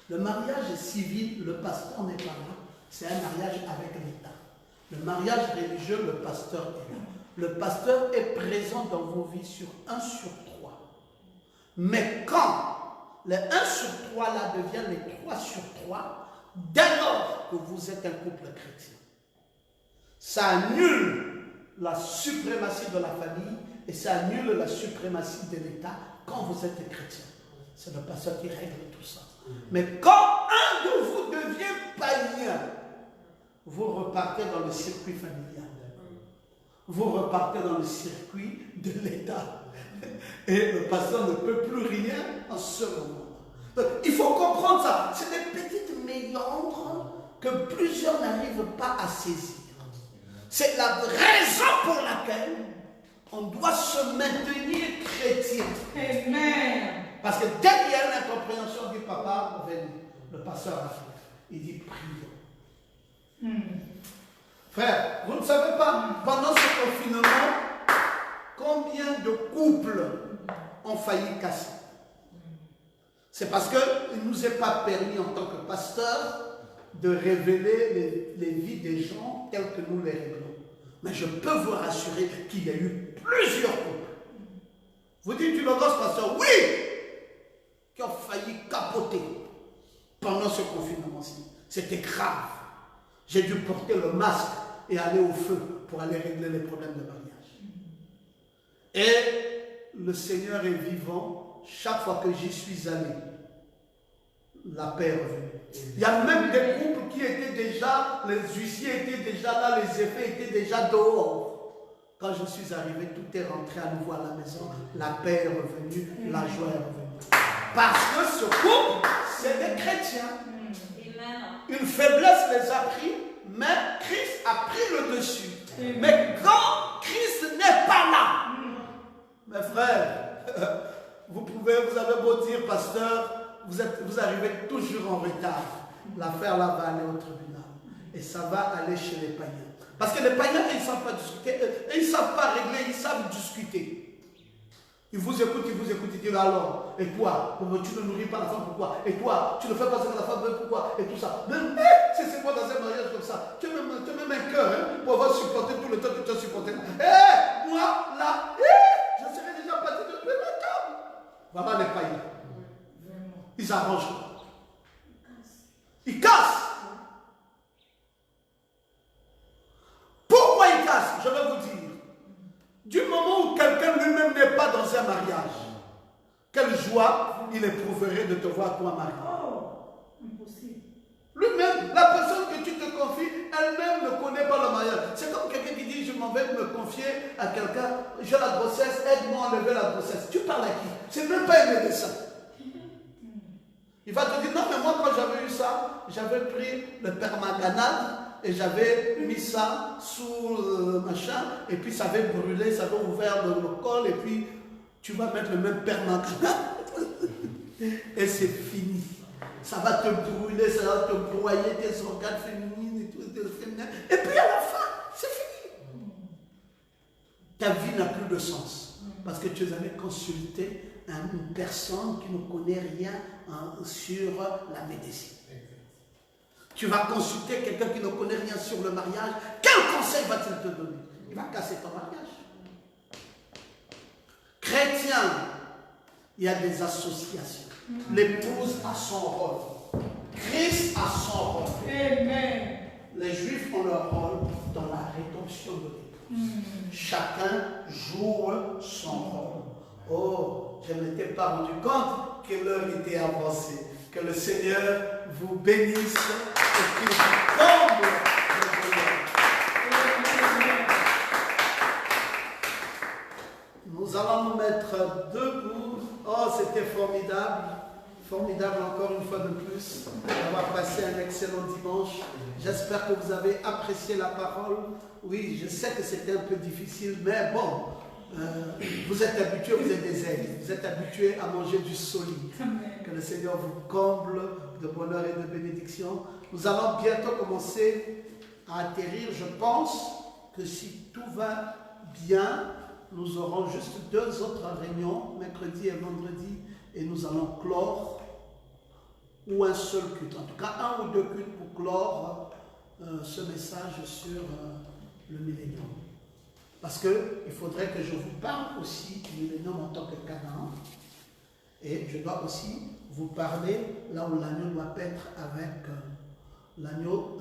Le mariage civil, le pasteur n'est pas là. C'est un mariage avec l'État. Le mariage religieux, le pasteur est là. Le pasteur est présent dans vos vies sur 1 sur 3. Mais quand les 1 sur 3 là deviennent les 3 sur 3, dès lors que vous êtes un couple chrétien, ça annule la suprématie de la famille et ça annule la suprématie de l'État quand vous êtes chrétien. C'est le pasteur qui règle tout ça. Mais quand un de vous devient païen, vous repartez dans le circuit familial. Vous repartez dans le circuit de l'État. Et le pasteur ne peut plus rien en ce moment. Donc, il faut comprendre ça. C'est des petites méandres que plusieurs n'arrivent pas à saisir. C'est la raison pour laquelle on doit se maintenir chrétien. Amen. Parce que dès qu'il y a une incompréhension, on dit papa, venez. Le pasteur a fait. Il dit prions. Frère, vous ne savez pas, pendant ce confinement, combien de couples ont failli casser? C'est parce qu'il ne nous est pas permis en tant que pasteur de révéler les vies des gens telles que nous les révélons. Mais je peux vous rassurer qu'il y a eu plusieurs couples. Vous dites une gosse, pasteur, oui, qui ont failli capoter pendant ce confinement-ci. C'était grave. J'ai dû porter le masque et aller au feu pour aller régler les problèmes de mariage. Et le Seigneur est vivant. Chaque fois que j'y suis allé, la paix est revenue. Il y a même des couples qui étaient déjà, les huissiers étaient déjà là, les effets étaient déjà dehors. Quand je suis arrivé, tout est rentré à nouveau à la maison. La paix est revenue, la joie est revenue. Parce que ce couple, c'est des chrétiens. Une faiblesse les a pris, mais Christ a pris le dessus. Mais quand Christ n'est pas là, mes frères, vous avez beau dire, pasteur, vous arrivez toujours en retard. L'affaire là va aller au tribunal. Et ça va aller chez les païens. Parce que les païens, ils ne savent pas discuter, ils ne savent pas régler, ils savent discuter. Ils vous écoutent, ils disent alors, et toi, tu ne nourris pas la femme, pourquoi? Et toi, tu ne fais pas ce que la femme veut, pourquoi? Et tout ça. Mais c'est quoi dans un mariage comme ça? Tu as même un cœur pour avoir supporté tout le temps que tu as supporté. Moi, là, je serais déjà parti depuis longtemps. Voilà les païens. Ils arrangent. Ils cassent. Pourquoi ils cassent? Je vais vous dire. Du moment où quelqu'un lui-même n'est pas dans un mariage, quelle joie il éprouverait de te voir toi marié. Oh, impossible. Lui-même, la personne que tu te confies, elle-même ne connaît pas le mariage. C'est comme quelqu'un qui dit, je m'en vais me confier à quelqu'un, j'ai la grossesse, aide-moi à enlever la grossesse. Tu parles à qui? C'est même pas un médecin. Il va te dire, non mais moi quand j'avais eu ça, j'avais pris le permanganate et j'avais mis ça sous machin, et puis ça avait brûlé, ça avait ouvert le col, et puis tu vas mettre le même permanganate et c'est fini. Ça va te brûler, ça va te broyer tes organes féminines et tout, et puis Et à la fin, c'est fini. Ta vie n'a plus de sens. Parce que tu es allé consulter une personne qui ne connaît rien sur la médecine. Tu vas consulter quelqu'un qui ne connaît rien sur le mariage. Quel conseil va-t-il te donner? Il va casser ton mariage. Chrétien, il y a des associations. L'épouse a son rôle. Christ a son rôle. Amen. Les Juifs ont leur rôle dans la rédemption de l'épouse. Chacun joue son rôle. Oh, je ne m'étais pas rendu compte que l'heure était avancée. Que le Seigneur vous bénisse et qu'il vous comble de bonheur. Nous allons nous mettre debout. Oh, c'était formidable. Formidable encore une fois de plus d'avoir passé un excellent dimanche. J'espère que vous avez apprécié la parole. Oui, je sais que c'était un peu difficile, mais bon, vous êtes habitués, vous êtes des aigles. Vous êtes habitués à manger du solide. Que le Seigneur vous comble de bonheur et de bénédiction. Nous allons bientôt commencer à atterrir. Je pense que si tout va bien, nous aurons juste 2 autres réunions, mercredi et vendredi, et nous allons clore, ou un seul culte, en tout cas 1 ou 2 cultes pour clore ce message sur le millénium. Parce qu'il faudrait que je vous parle aussi du millénium en tant que Canaan, et je dois aussi vous parler là où l'agneau doit paître avec l'agneau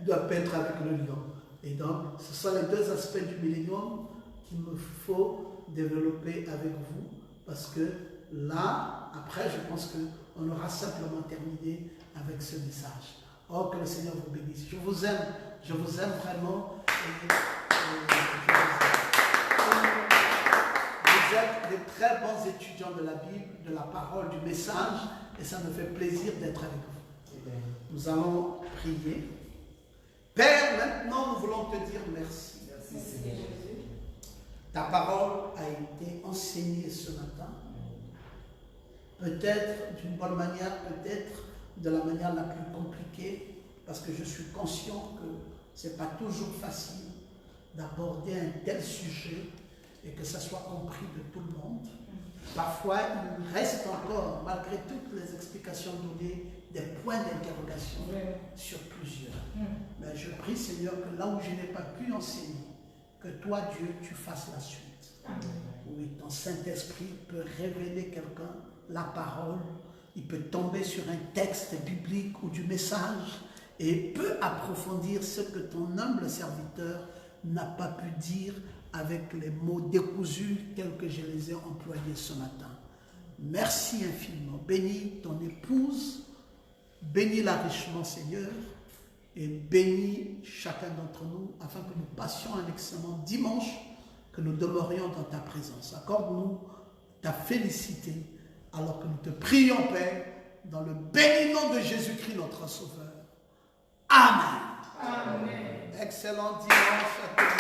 doit paître avec le lion. Et donc, ce sont les 2 aspects du millénium qu'il me faut développer avec vous, parce que là, après, je pense qu'on aura simplement terminé avec ce message. Oh, que le Seigneur vous bénisse. Je vous aime vraiment. Vous êtes des très bons étudiants de la Bible, de la parole, du message, et ça me fait plaisir d'être avec vous. Nous allons prier. Père, maintenant, nous voulons te dire merci. Merci Seigneur Jésus. Ta parole a été enseignée ce matin. Peut-être d'une bonne manière, peut-être de la manière la plus compliquée, parce que je suis conscient que ce n'est pas toujours facile d'aborder un tel sujet et que ça soit compris de tout le monde. Parfois, il reste encore, malgré toutes les explications données, des points d'interrogation sur plusieurs. Mais je prie, Seigneur, que là où je n'ai pas pu enseigner, que toi, Dieu, tu fasses la suite. Oui, ton Saint-Esprit peut révéler quelqu'un la parole, il peut tomber sur un texte biblique ou du message et peut approfondir ce que ton humble serviteur n'a pas pu dire avec les mots décousus tels que je les ai employés ce matin. Merci infiniment. Bénis ton épouse, bénis-la richement, Seigneur, et bénis chacun d'entre nous afin que nous passions un excellent dimanche, que nous demeurions dans ta présence. Accorde-nous ta félicité alors que nous te prions, Père, dans le béni nom de Jésus-Christ, notre Sauveur. Amen. Amen. Excellent dimanche à tous.